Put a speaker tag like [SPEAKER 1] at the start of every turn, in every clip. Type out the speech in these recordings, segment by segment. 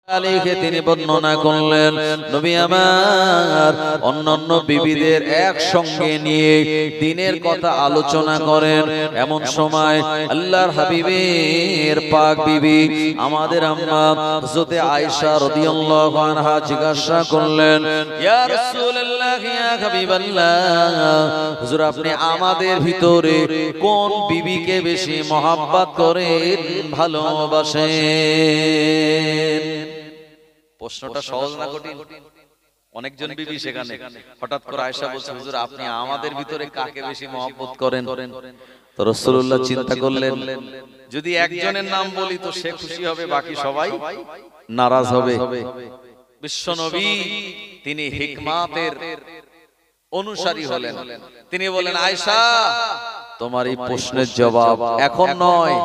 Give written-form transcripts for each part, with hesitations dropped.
[SPEAKER 1] আলাইহি তিনি বর্ণনা করলেন নবী আমার অন্যান্য বিবিদের একসঙ্গে নিয়ে দ্বীনের কথা আলোচনা করেন। এমন সময় আল্লাহর হাবিবের পাক বিবি আমাদের আম্মা হযরতে আয়েশা রাদিয়াল্লাহু আনহা জিজ্ঞাসা করলেন, ইয়া রাসূলুল্লাহ ইয়া হাবিবাল্লাহ, হুজুর আপনি আমাদের ভিতরে কোন বিবিকে বেশি মহব্বত করেন, ভালোবাসেন? প্রশ্নটা সহজ না কঠিন? অনেকজন বিবি সেখানে। হঠাৎ করে আয়েশা বলছে, হুজুর আপনি আমাদের ভিতরে কাকে বেশি মহব্বত করেন? তো রাসূলুল্লাহ চিন্তা করলেন, যদি একজনের নাম বলি তো সে খুশি হবে, বাকি সবাই নারাজ হবে। বিশ্বনবী তিনি হিকমাতের অনুসারী হলেন। তিনি বলেন, আয়েশা তোমার এই প্রশ্নের জবাব এখন নয়,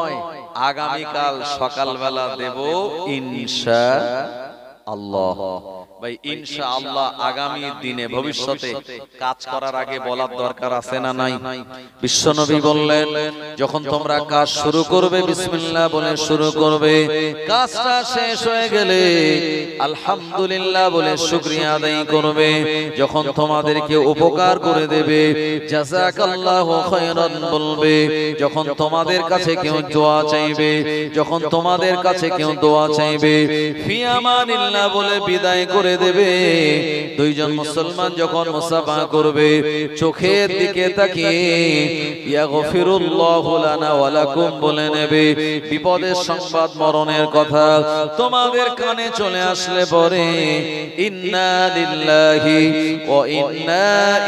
[SPEAKER 1] আগামীকাল সকালবেলা দেব ইনশাআল্লাহ। ভাই ইনশাআল্লাহ আগামী দিনে ভবিষ্যতে কাজ করার আগে বলার দরকার আছে না নাই? বিশ্বনবী বললেন, যখন তোমরা কাজ শুরু করবে বিসমিল্লাহ বলে শুরু করবে, কাজটা শেষ হয়ে গেলে আলহামদুলিল্লাহ বলে শুকরিয়া আদায় করবে। যখন তোমাদেরকে উপকার করে দেবে জাযাকাল্লাহু খায়রান বলবে। যখন তোমাদের কাছে কেউ দোয়া চাইবে, যখন তোমাদের কাছে কেউ দোয়া চাইবে ফি আমানিল্লাহ বলে বিদায় করে দেবে। দুইজন মুসলমান যখন মুসাফা করবে চোখের দিকে তাকিয়ে ইয়াগফিরুল্লাহু লানা ওয়া লাকুম বলে নেবে। বিপদের সংবাদ মরণের কথা তোমাদের কানে চলে আসলে পরে ইন্না লিল্লাহি ওয়া ইন্না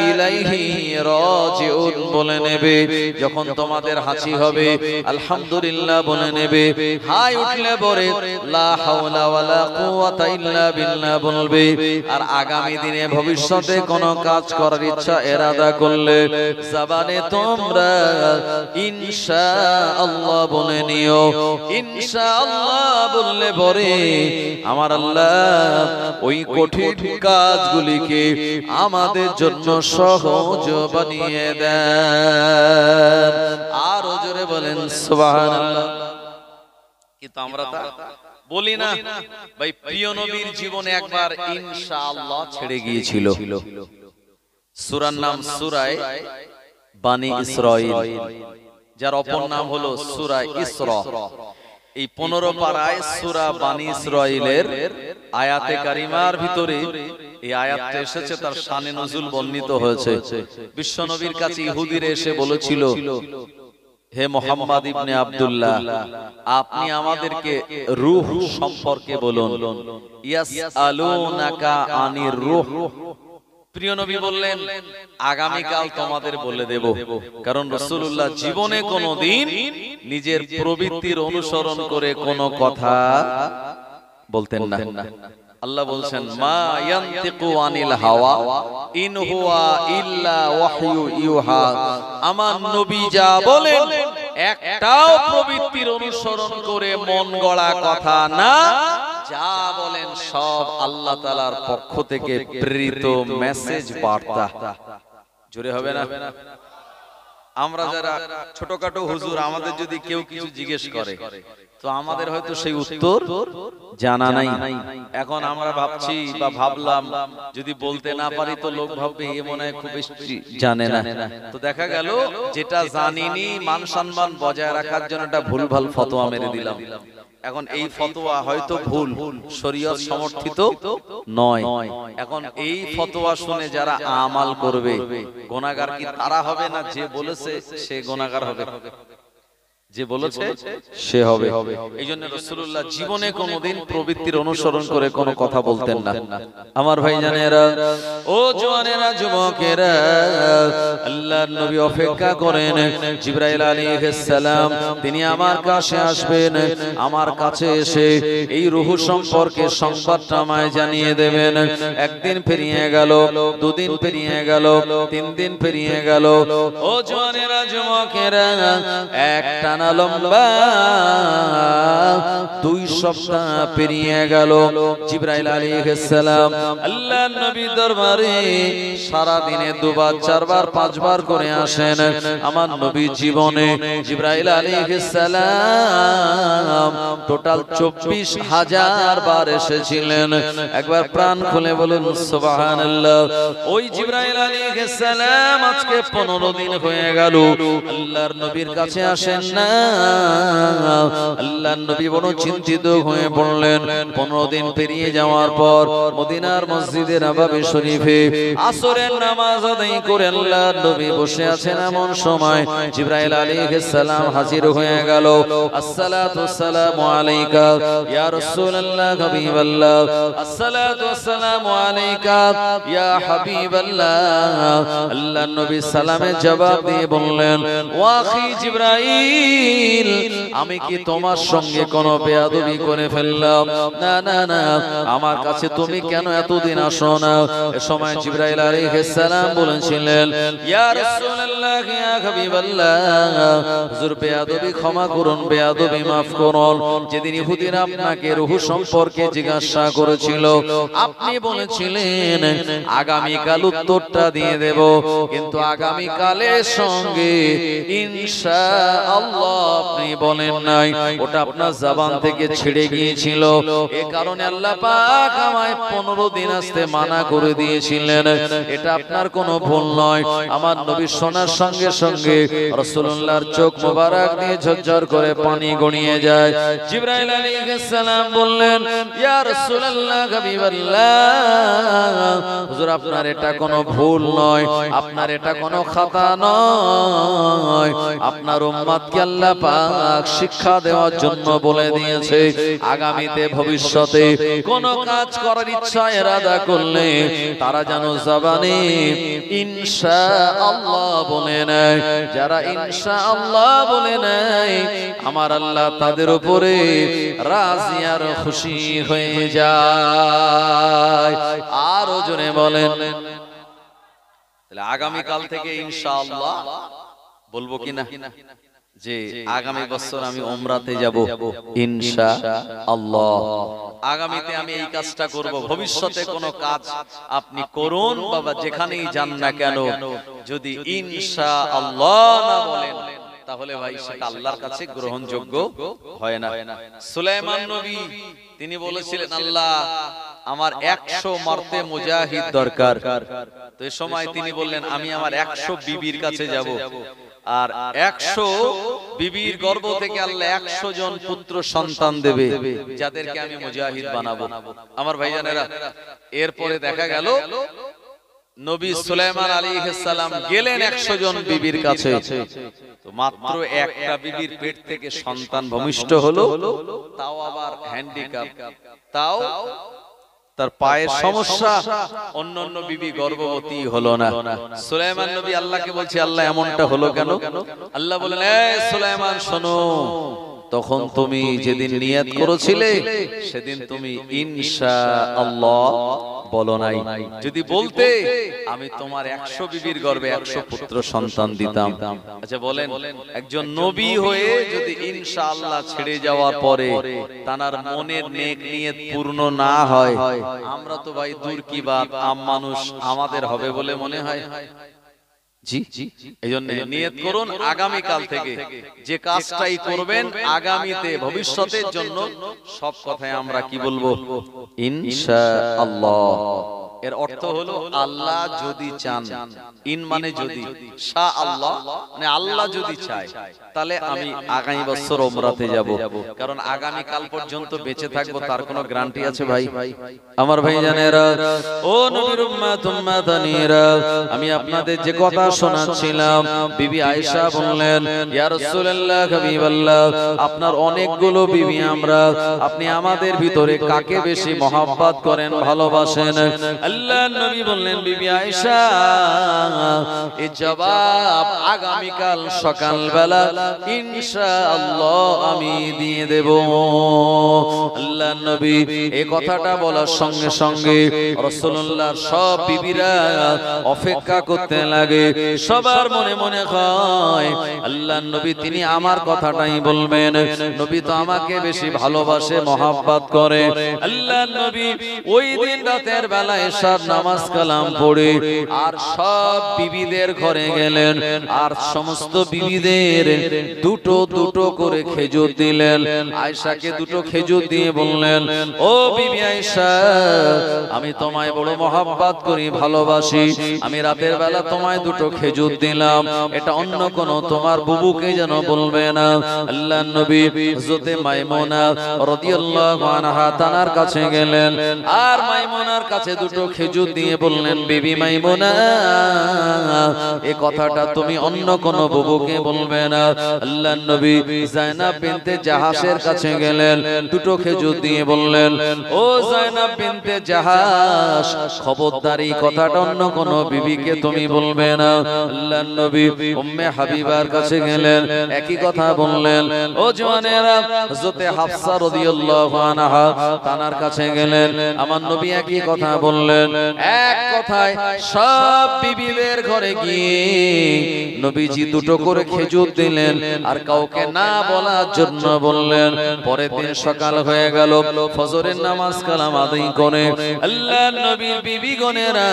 [SPEAKER 1] ইলাইহি রাজিউন বলে নেবে। যখন তোমাদের হাসি হবে আলহামদুলিল্লাহ বলে নেবে। হাই উঠলে পরে লা হাওলা ওয়ালা কুওয়াতা ইল্লা বিল্লাহ বলবে। আর আগামী দিনে ভবিষ্যতে কোন কাজ করার ইচ্ছা এরাদা করলে জবানে তোমরা ইনশাআল্লাহ বলে নিও। ইনশাআল্লাহ বললে পরে আমার আল্লাহ ওই কঠিন কাজগুলিকে আমাদের জন্য সহজ বানিয়ে দেন। আর জোরে বলেন সুবহানাল্লাহ। কিন্তু আমরা তা বলি না। ভাই প্রিয় নবীর জীবনে একবার ইনশাআল্লাহ ছেড়ে গিয়েছিল। সূরার নাম সূরা বানি ইসরাঈল, যার অপর নাম হলো সূরা ইসরা। এই 15 পারায় সূরা বানি ইসরাঈলের আয়াতে কারিমার ভিতরে এই আয়াতটা এসেছে, তার শানে নজুল বর্ণিত হয়েছে। বিশ্বনবীর কাছে ইহুদিরা এসে বলেছিল, হে মুহাম্মদ ইবনে আব্দুল্লাহ, আপনি আমাদেরকে রূহ সম্পর্কে বলুন। ইয়াসআলুনাকা আনির রূহ। প্রিয় নবী বললেন, আগামীকাল তোমাদের বলে দেব। কারণ রাসূলুল্লাহ জীবনে কোনোদিন নিজের প্রবৃত্তির অনুসরণ করে কোনো কথা বলতেন না। আল্লাহ বলছেন, মা ইয়ানতিকু আনিল হাওয়া ইন হুয়া ইল্লা ওয়াহয়ু ইউহা। আমার নবী যা বলেন একটাও প্রবৃত্তির অনুসরণ করে মন গড়া কথা না, যা বলেন সব আল্লাহ তাআলার পক্ষ থেকে প্রেরিত মেসেজ বার্তা। জোরে হবে না? আমরা যারা ছোটখাটো হুজুর, আমাদের যদি কেউ কিছু জিজ্ঞেস করে তো আমাদের হয়তো সেই উত্তর জানা নাই। এখন আমরা ভাবছি বা ভাবলাম যদি বলতে না পারি তো লোক ভাববে এ মনে হয় খুব বেশি জানে না। তো দেখা গেল যেটা জানিনি মান সম্মান বজায় রাখার জন্য একটা ভুলভাল ফতোয়া মেরে দিলাম। এখন এই ফতোয়া হয়তো ভুল, শরীয়ত সমর্থিত নয়। এখন এই ফতোয়া শুনে যারা আমাল করবে, গুনাহগার কি তারা হবে না যে বলেছে সে গুনাহগার হবে? যে বলেছে সে হবে। এইজন্য রাসূলুল্লাহ জীবনে কোনোদিন প্রবৃত্তির অনুসরণ করে কোনো কথা বলতেন না। আমার ভাইজানেরা, ও জওয়ানেরা, যুবকেরা, আল্লাহর নবী অপেক্ষা করেন জিবরাইল আলাইহিস সালাম তিনি আমার কাছে আসবেন। আমার কাছে এসে এই রূহ সম্পর্কে সংবাদটা আমায় জানিয়ে দেবেন। একদিন পেরিয়ে গেল, দুদিন পেরিয়ে গেল, 3 দিন পেরিয়ে গেল। ও জওয়ানেরা, যুবকেরা, একটা টানা লম্বা 2 সপ্তাহ পেরিয়ে গেল। জিবরাইল আলাইহিস সালাম আল্লাহর নবীর দরবারে সারা দিনে 2 বার 4 বার 5 বার করে আসেন। আমার নবী জীবনে জিবরাইল আলাইহিস সালাম টোটাল 24,000 বার এসেছিলেন। একবার প্রাণ খুলে বলুন সুবহানাল্লাহ। ওই জিবরাইল আলাইহিস সালাম আজকে 15 দিন হয়ে গেল আল্লাহর নবীর কাছে আসেন না। আল্লাহর নবী বড় চিন্তিত হয়ে পড়লেন। 15 দিন পেরিয়ে যাওয়ার পর মদিনার মসজিদে নববী শরীফে আসরের নামাজ আদায় করে আল্লাহর নবী বসে আছেন। এমন সময় জিবরাইল আলাইহিস সালাম হাজির হয়ে গেল। আসসালাতু ওয়াসসালামু আলাইকা ইয়া রাসূলুল্লাহ হাবিবাল্লাহ, আসসালাতু ওয়াসসালামু আলাইকা ইয়া হাবিবাল্লাহ। আল্লাহর নবী সালামের জবাব দিয়ে বললেন, ওয়া আখি জিবরাইল, আমি কি তোমার সঙ্গে কোনো বেয়াদবি করে ফেললাম? না না না, আমার কাছে তুমি কেন এতদিন আসো না? এ সময় জিবরাইল আলাইহিস সালাম বলেছিলেন, ইয়া রাসূলুল্লাহ ইয়া হাবিবাল্লাহ, হুজুর বেয়াদবি ক্ষমা করুন, বেয়াদবি maaf করুন। যেদিন ইহুদিরা আপনাকে রূহ সম্পর্কে জিজ্ঞাসা করেছিল, আপনি বলেছিলেন আগামী কাল উত্তরটা দিয়ে দেব, কিন্তু আগামী কালের সঙ্গে ইনশাআল্লাহ আপনি বলেন নাই। ওটা আপনার জবান থেকে ছিড়ে গিয়েছিল। এই কারণে আল্লাহ পাক আমায় 15 দিন আসতে মানা করে দিয়েছিলেন। এটা আপনার কোনো ভুল নয়। আমার নবী শোনার সঙ্গে সঙ্গে রাসূলুল্লাহর চোখ মোবারক দিয়ে ঝরঝর করে পানি গড়িয়ে যায়। জিবরাইল আলাইহিস সালাম বললেন, ইয়া রাসূলুল্লাহ হাবিবাল্লাহ, হুজুর আপনার এটা কোনো ভুল নয়, আপনার এটা কোনো খাতা নয়। আপনার উম্মতকে আল্লাহ পাক শিক্ষা দেওয়ার জন্য বলে দিয়েছে, আগামীতে ভবিষ্যতে কোন কাজ করার ইচ্ছা ইরাদা করলে তারা যেন জবানে ইনশাআল্লাহ বলে নেয়। যারা ইনশাআল্লাহ বলে নেয়, আমার আল্লাহ তাদের উপরে রাজি আর খুশি হয়ে যায়। আরো জোরে বলেন। তাহলে আগামী কাল থেকে ইনশাআল্লাহ বলবো কিনা যে আগামী বছর আমি উমরাতে যাব ইনশাআল্লাহ, আগামীতে আমি এই কাজটা করব। ভবিষ্যতে কোনো কাজ আপনি করুন বাবা, যেখানেই যান না কেন, যদি ইনশাআল্লাহ না বলেন তাহলে ভাই সেটা আল্লাহর কাছে গ্রহণযোগ্য হয় না। সুলাইমান নবী তিনি বলেছিলেন, আল্লাহ আমার 100 মর্তে মুজাহিদ দরকার। তো এই সময় তিনি বললেন, আমি আমার 100 বিবির কাছে যাব, আর 100 বিবির গর্ভ থেকে আল্লাহ 100 জন পুত্র সন্তান দেবে, যাদেরকে আমি মুজাহিদ বানাবো। আমার ভাইজানেরা, এরপরে দেখা গেল নবী সুলাইমান আলাইহিস সালাম গেলেন 100 জন বিবির কাছে। তো মাত্র একটা বিবির পেট থেকে সন্তান ভূমিষ্ঠ হলো, তাও আবার হ্যান্ডিক্যাপ, তাও তার পায়ের সমস্যা, অন্যান্য বিবি গর্ভবতী হলো না। সুলাইমান নবী আল্লাহকে বলছে, আল্লাহ এমনটা হলো কেন? আল্লাহ বলেন, এই সুলাইমান শোনো, তখন তুমি যেদিন নিয়ত করেছিলে সেদিন তুমি ইনশাআল্লাহ বলো নাই। যদি বলতে, আমি তোমার 100 বিবির গর্ভে 100 পুত্র সন্তান দিতাম। আচ্ছা বলেন, একজন নবী হয়ে যদি ইনশাআল্লাহ ছেড়ে যাওয়ার পরে তার মনের নেক নিয়ত পূর্ণ না হয়, আমরা তো ভাই দূর কি বাত আম মানুষ, আমাদের হবে বলে মনে হয়? জি, এইজন্য নিয়ত করুন আগামী কাল থেকে যে কাজটাই করবেন আগামীতে ভবিষ্যতের জন্য, সব কথায় আমরা কি বলবো? ইনশাআল্লাহ। এর অর্থ হলো আল্লাহ যদি চান, ইন মানে যদি, শাহ আল্লাহ মানে আল্লাহ যদি চায়, তাহলে আমি আগামী বছর উমরাতে যাব। কারণ আগামী কাল পর্যন্ত বেঁচে থাকবো তার কোনো গ্যারান্টি আছে ভাই? আমার ভাইজানেরা, ও নবীর উম্মত উম্মাতানিরা, আমি আপনাদের যে কথা শোনাচ্ছিলাম, বিবি আয়েশা বললেন, ইয়া রাসূলুল্লাহ হাবিবাল্লাহ, আপনার অনেকগুলো বিবি আমরা, আপনি আমাদের ভিতরে কাকে বেশি মহব্বত করেন, ভালোবাসেন? আল্লাহ নবী বললেন বিবি আয়েশা এই জবাব আগামীকাল সকালবেলা ইনশাআল্লাহ আমি দিয়ে দেব। আল্লাহ নবী এই কথাটা বলার সঙ্গে সঙ্গে রাসূলুল্লাহর সব বিবিরা অপেক্ষা করতে লাগে। সবার মনে মনে হয় আল্লাহ নবী তিনি আমার কথাটাই বলবেন, নবী তো আমাকে বেশি ভালোবাসে, মহব্বত করে। আল্লাহ নবী ওই দিন রাতের বেলা এশার নামাজ কালাম পড়ে আর সব বিবিদের ঘরে গেলেন আর সমস্ত বিবিদের দুটো দুটো করে খেজুর দিলেন। আয়েশাকে দুটো খেজুর দিয়ে বললেন, ও বিবি আয়েশা, আমি তোমায় বড় মহব্বত করি, ভালোবাসি, আমি রাতের বেলা তোমায় দুটো খেজুর দিলাম, এটা অন্য কোন তোমার বুবুকে যেন বলবে না। আল্লাহ নবী হযরতে মাইমুনা রাদিয়াল্লাহু আনহা তানার কাছে গেলেন আর মাইমুনার কাছে দুটো খেজুর দিয়ে বললেন, বিবি মাইমুনা, এই কথাটা তুমি অন্য কোন বুবুকে বলবে না। আল্লাহ নবী যায়নাব বিনতে জাহাশের কাছে গেলেন, দুটো খেজুর দিয়ে বললেন, ও যায়নাব বিনতে জাহাশ, খবরদার এই কথাটা অন্য কোন বিবিকে তুমি বলবে না। আল্লাহ নবী উম্মে হাবিবার কাছে গেলেন, একই কথা বললেন। ও জওয়ানেরা, হযরতে হাফসা রাদিয়াল্লাহু আনহা তানার কাছে গেলেন, আমার নবী একই কথা বললেন। এক কথায় সব বিবিদের ঘরে গিয়ে নবীজি দুটো করে খেজুর দিলেন আর কাউকে না বলার জন্য বললেন। পরের দিন সকাল হয়ে গেল, ফজরের নামাজ কালাম আদায় করে আল্লাহ নবীর বিবিগণেরা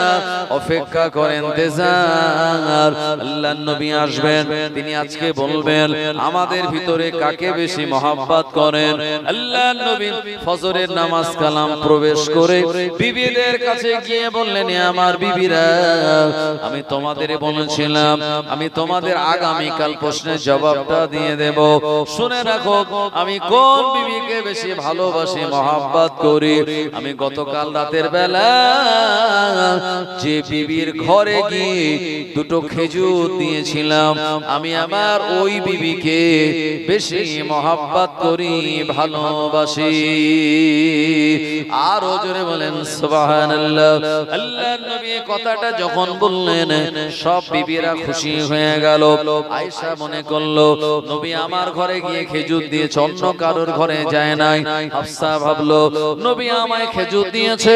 [SPEAKER 1] অপেক্ষা করেন ইন্তজার, আল্লাহ নবী আসবেন, তিনি আজকে বলবেন আমাদের ভিতরে কাকে বেশি মহব্বত করেন। আল্লাহ নবী ফজরের নামাজ কালাম প্রবেশ করে বিবিদের কাছে গিয়ে বললেন, আমার বিবিরা, আমি তোমাদের বলেছিলাম আমি তোমাদের আগামীকাল প্রশ্নের জবাবটা দিয়ে দেব। শুনে রাখো আমি কোন বিবিকে বেশি ভালোবাসি, মহব্বত করি। আমি গতকাল রাতের বেলা যে বিবির ঘরে গিয়ে দুটো খেজুর দিয়েছিলাম, আমি আমার ওই বিবিকে বেশি মহব্বত করি, ভালোবাসি। আর জোরে বলেন সুবহানাল্লাহ। আল্লাহ নবী কথাটা যখন বললেন সব বিবিরা খুশি হয়ে গেল। আয়েশা মনে করলো নবী আমার ঘরে গিয়ে খেজুর দিয়েছে, অন্য কারোর ঘরে যায় নাই। হাফসা ভাবলো নবী আমায় খেজুর দিয়েছে,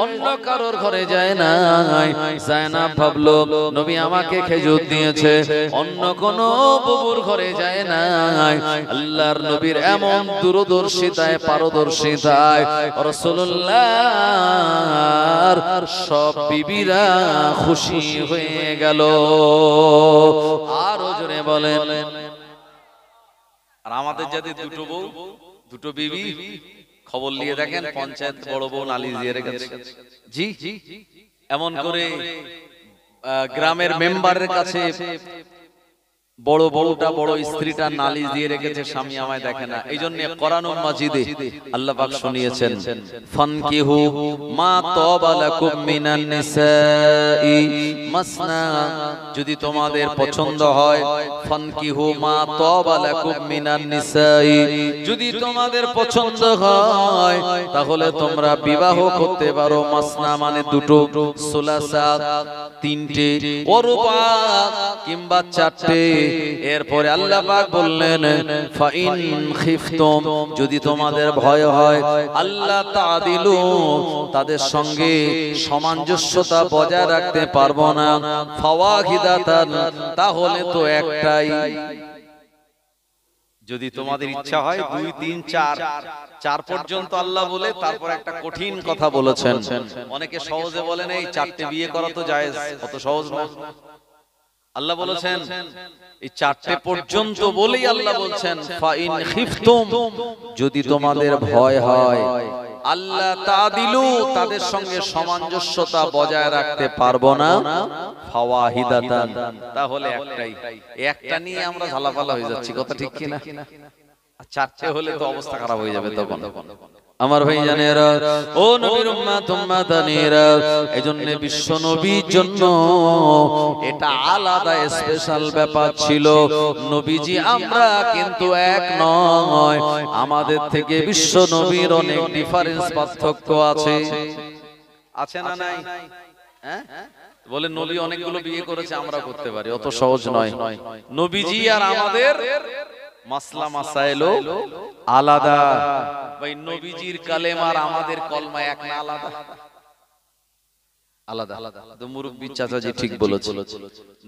[SPEAKER 1] অন্য কারোর ঘরে যায় নাই। যায়নাব ভাবলো নবী আমাকে খেজুর দিয়েছে, অন্য কোন বুবুর ঘরে যায় নাই। আল্লাহর নবীর এমন দূরদর্শিতায়, পারদর্শিতায় রাসূলুল্লাহর সব বিবিরা খুশি হয়ে গেল। আর জোরে বলেন। আর আমাদের যাদের দুটো বউ, দুটো বিবি, খবর নিয়ে দেখেন পঞ্চায়েত বড় বউ নালিশ দিয়ে রেখেছে। জি, এমন করে গ্রামের মেম্বারের কাছে বড় বউটা, বড় স্ত্রীটা নালিশ দিয়ে রেখেছে, স্বামী আমায় দেখে না। এই জন্য কোরআনুল মাজিদে আল্লাহ পাক শুনিয়েছেন, ফানকিহু মা তাবা লাকুম মিনান নিসাই মাসনা, যদি তোমাদের পছন্দ হয়, ফানকিহু মা তাবা লাকুম মিনান নিসাই, যদি তোমাদের পছন্দ হয় তাহলে তোমরা বিবাহ করতে পারো। মাসনা মানে দুটো, সুলাসা তিনটে, ওরুবা কিংবা চারটে। এরপরে আল্লাহ পাক বললেন, ফাইন খিফতুম, যদি তোমাদের ভয় হয় আল্লাহ তাআদিলু, তাদের সঙ্গে সামঞ্জস্যতা বজায় রাখতে পারবো না, ফাওয়াহিদাতান, তাহলে তো একটাই। যদি তোমাদের ইচ্ছা হয় 2 3 4 4 পর্যন্ত আল্লাহ বলে তারপর একটা কঠিন কথা বলেছেন। অনেকে সহজে বলেন এই 4টে বিয়ে করা তো জায়েজ, অত সহজ না। আল্লাহ বলেছেন এই 4টে পর্যন্ত বলেই আল্লাহ বলছেন, ফাইন খিফতুম, যদি তোমাদের ভয় হয় আল্লাহ তাআদিলু, তাদের সঙ্গে সামঞ্জস্যতা বজায় রাখতে পারবো না, ফাওয়াহিদাতান, তাহলে একটাই। একটা নিয়ে আমরা ঝালাপালা হয়ে যাচ্ছি, কথা ঠিক কি না? 4টে হলে তো অবস্থা খারাপ হয়ে যাবে তখন। আমার ভাই জানেরা, ও নবীর উম্মত উম্মাতানেরা, এজন্য বিশ্ব নবীর জন্য এটা আলাদা স্পেশাল ব্যাপার ছিল। নবীজি আমরা কিন্তু এক নয়, আমাদের থেকে বিশ্ব নবীর অনেক ডিফারেন্স, পার্থক্য আছে। আছে না নাই? হ্যাঁ বলে নবী অনেকগুলো বিয়ে করেছে, আমরা করতে পারি, অত সহজ নয়। নবীজি আর আমাদের মাসলা মাসাইলও আলাদা। ভাই নবীজির কালেমা আর আমাদের কলমা এক না আলাদা? আলাদা। তো মুরব্বি চাচাজি ঠিক বলেছে,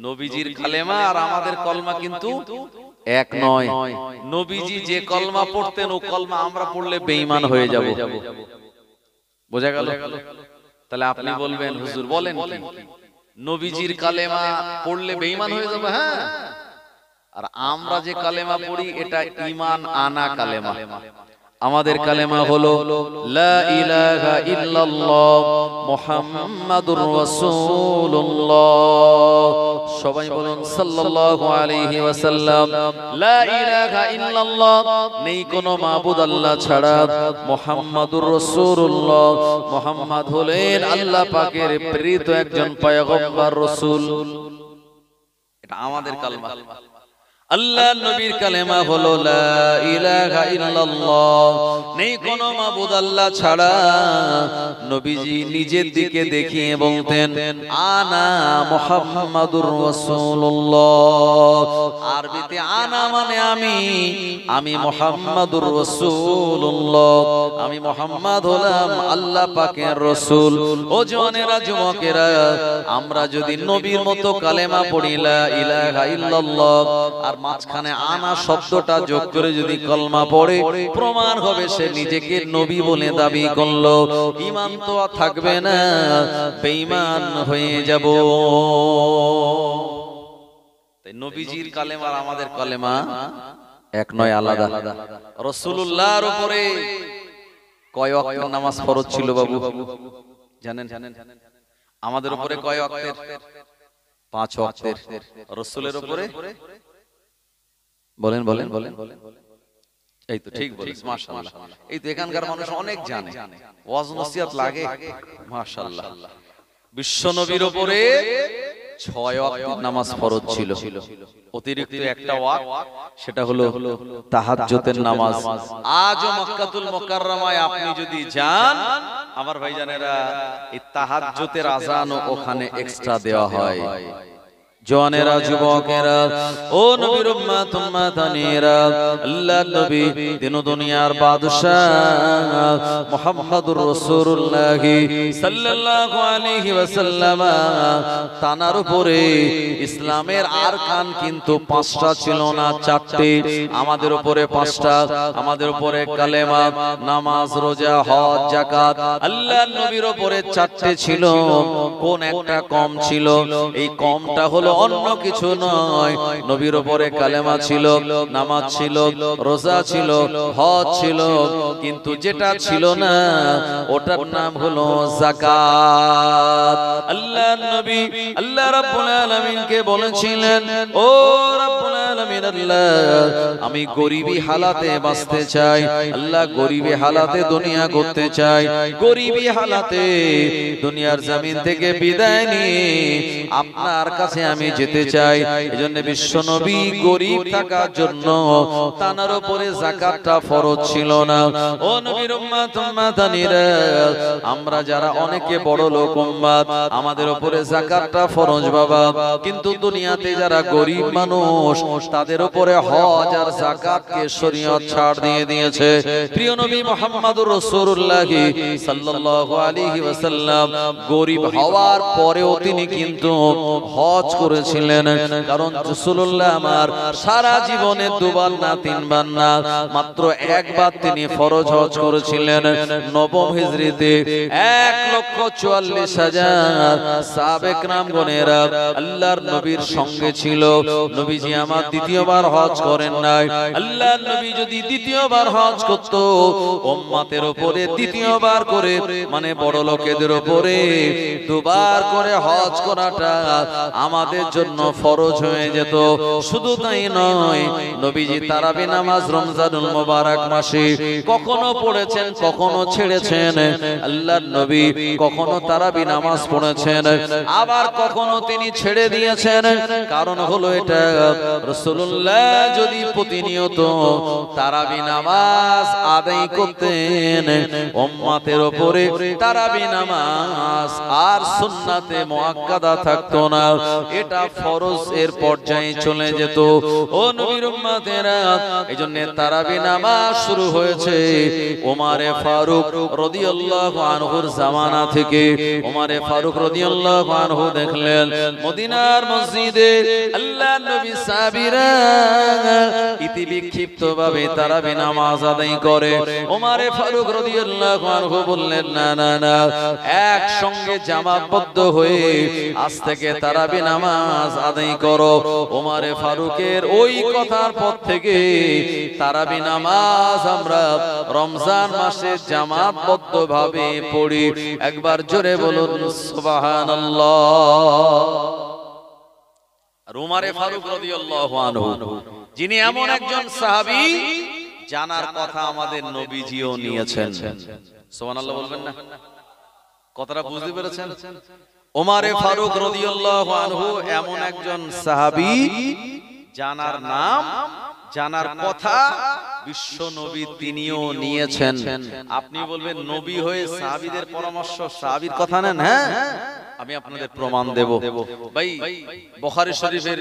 [SPEAKER 1] নবীজির কালেমা আর আমাদের কলমা কিন্তু এক নয়। নবীজি যে কলমা পড়তেন ও কলমা আমরা পড়লে বেঈমান হয়ে যাব। বোঝা গেল? তাহলে আপনি বলবেন হুজুর বলেন কি, নবীজির কালেমা পড়লে বেঈমান হয়ে যাবে? হ্যাঁ। আর আমরা যে কালেমা পড়ি এটা ঈমান আনা কালেমা। আমাদের কালেমা হলো লা ইলাহা ইল্লাল্লাহ মুহাম্মাদুর রাসূলুল্লাহ। সবাই বলুন সাল্লাল্লাহু আলাইহি ওয়াসাল্লাম। লা ইলাহা ইল্লাল্লাহ, নেই কোনো মাবুদ আল্লাহ ছাড়া, মুহাম্মাদুর রাসূলুল্লাহ, মুহাম্মদ হলেন আল্লাহ পাকের প্রেরিত একজন পয়গম্বর রাসূল। এটা আমাদের কালেমা। আল্লাহ নবীর কালেমা হলো লা ইলাহা ইল্লাল্লাহ, নেই কোনো মাবুদ আল্লাহ ছাড়া। নবীজি নিজের দিকে দেখিয়ে বলতেন আনা মুহাম্মাদুর রাসূলুল্লাহ। আরবিতে আনা মানে আমি মুহাম্মাদুর রাসূলুল্লাহ, আমি মুহাম্মদ হলাম আল্লাহ পাকের রাসূল। ও জওয়ানেরা, যুবকেরা, আমরা যদি নবীর মতো কালেমা পড়ি লা ইলাহা ইল্লাল্লাহ আর মাঝখানে আনা শব্দটা যোগ করে যদি কলমা পড়ে, প্রমাণ হবে সে নিজেকে নবী বলে দাবি করলো। ঈমান তো আর থাকবে না, বেঈমান হয়ে যাব। তাই নবীজির কালেমা আর আমাদের কালেমা এক নয়, আলাদা। রাসূলুল্লাহর উপরে কয় ওয়াক্ত নামাজ ফরজ ছিল বাবু জানেন? আমাদের উপরে কয় ওয়াক্তের? 5 ওয়াক্তের। রাসূলের উপরে বলেন বলেন বলেন। এই তো ঠিক বলেছেন, মাশাআল্লাহ। এই তো এখানকার মানুষ অনেক জানে, ওয়াজ নসিহত লাগে, মাশাআল্লাহ। বিশ্ব নবীর উপরে 6 ওয়াক্ত নামাজ ফরজ ছিল, অতিরিক্ত একটা ওয়াক্ত, সেটা হলো তাহাজ্জুদের নামাজ। আজও মক্কাতুল মুকাররমায় আপনি যদি যান আমার ভাইজানেরা, এই তাহাজ্জুদের আযানও ওখানে এক্সট্রা দেওয়া হয়। জওয়ানেরা, যুবকেরা, ও নবীর উম্মত উম্মাতানিরা, আল্লাহর নবী দিন দুনিয়ার বাদশাহ মুহাম্মদুর রাসূলুল্লাহ সাল্লাল্লাহু আলাইহি ওয়াসাল্লাম, তানার উপরে ইসলামের আরকান কিন্তু 5টা ছিল না, 4টে। আমাদের উপরে 5টা, আমাদের উপরে কালেমা, নামাজ, রোজা, হজ, যাকাত। আল্লাহর নবীর উপরে 4টে ছিল, কোন একটা কম ছিল? এই কমটা হলো অন্য কিছু নয়, নবীর উপরে কালেমা ছিল, নামাজ ছিল, রোজা ছিল, হজ ছিল, কিন্তু যেটা ছিল না ওটার নাম হলো যাকাত। আল্লাহর নবী আল্লাহ রাব্বুল আলামিনকে বলেছিলেন, ও রাব্বুল আলামিন, আল্লাহ আমি গরিবী হালাতে বাঁচতে চাই, আল্লাহ গরিবী হালাতে দুনিয়া করতে চাই, গরিবী হালাতে দুনিয়ার জমিন থেকে বিদায় নিয়ে আপনার কাছে আমি যেতে চাই। এজন্য বিশ্ব নবী গরিব থাকার জন্য তানার উপরে যাকাতটা ফরজ ছিল না। ও নবীর উম্মত উম্মাতানিরা, আমরা যারা অনেকে বড় লোক উম্মত, আমাদের উপরে যাকাতটা ফরজ বাবা, কিন্তু দুনিয়াতে যারা গরিব মানুষ তাদের উপরে হজ আর যাকাতকে শরীয়ত ছাড় দিয়ে দিয়েছে। প্রিয় নবী মুহাম্মদুর রাসূলুল্লাহ সাল্লাল্লাহু আলাইহি ওয়াসাল্লাম গরিব হওয়ার পরেও তিনি কিন্তু হজ করেছিলেন, কারণ রাসূলুল্লাহ আমার সারা জীবনে 2 বার না 3 বার না, মাত্র 1 বার তিনি ফরজ হজ করেছিলেন। নবম হিজরিতে 1,44,000 সাহাবে কেরামগণেরা আল্লাহর নবীর সঙ্গে ছিল। নবীজি আমার দ্বিতীয়বার হজ করেন নাই। আল্লাহর নবী যদি দ্বিতীয়বার হজ করত, উম্মতের উপরে দ্বিতীয়বার করে, মানে বড় লোকেদের উপরে 2 বার করে হজ করাটা আমাদের জন্য ফরজ হয়ে যেত। শুধু তাই নয়, নবীজি তারাবি নামাজ রমজানুল মুবারক মাসে কখনো পড়েছেন, কখনো ছেড়েছেন। আল্লাহর নবী কখনো তারাবি নামাজ পড়েছেন, আবার কখনো তিনি ছেড়ে দিয়েছেন। কারণ হলো এটা রাসূলুল্লাহ রাসূলুল্লাহ যদি প্রতিনিয়ত তারাবি নামাজ আদায় করতেন, উম্মতের উপরে তারাবি নামাজ আর সুন্নাতে মুআক্কাদা থাকতো না, এটা ফরজ এর পর্যায়ে চলে যেত। ও নবীর উম্মতেরা, এইজন্য তারাবি নামাজ শুরু হয়েছে ওমরে ফারুক রাদিয়াল্লাহু আনহুর জামানা থেকে। ওমরে ফারুক রাদিয়াল্লাহু আনহু দেখলেন মদিনার মসজিদে আল্লাহর নবী সাহাবীরা ইতি বিক্ষিপ্তভাবে তারাবি নামাজ আদায় করে। ওমরে ফারুক রাদিয়াল্লাহু আনহু বললেন, না না না, একসঙ্গে জামাতবদ্ধ হয়ে আজ থেকে তারাবি নামাজ আদায় করো। ওমরে ফারুকের ওই কথার পর থেকে তারাবি নামাজ আমরা রমজান মাসে জামাতবদ্ধভাবে পড়ি। একবার জোরে বলুন সুবহানাল্লাহ। আর ওমরে ফারুক রাদিয়াল্লাহু আনহু যিনি এমন একজন সাহাবী জানার কথা আমাদের নবীজিও নিয়েছেন। সুবহানাল্লাহ বলবেন না? কথাটা বুঝতে পেরেছেন? ওমরে ফারুক রাদিয়াল্লাহু আনহু এমন একজন সাহাবী জানার নাম, জানার কথা বিশ্ব নবী তিনিও নিয়েছেন। আপনি বলবেন নবী হয়ে সাহাবীদের পরামর্শ, সাহাবীর কথা নেন? হ্যাঁ, আমি আপনাদের প্রমাণ দেব। ভাই, বুখারী শরীফের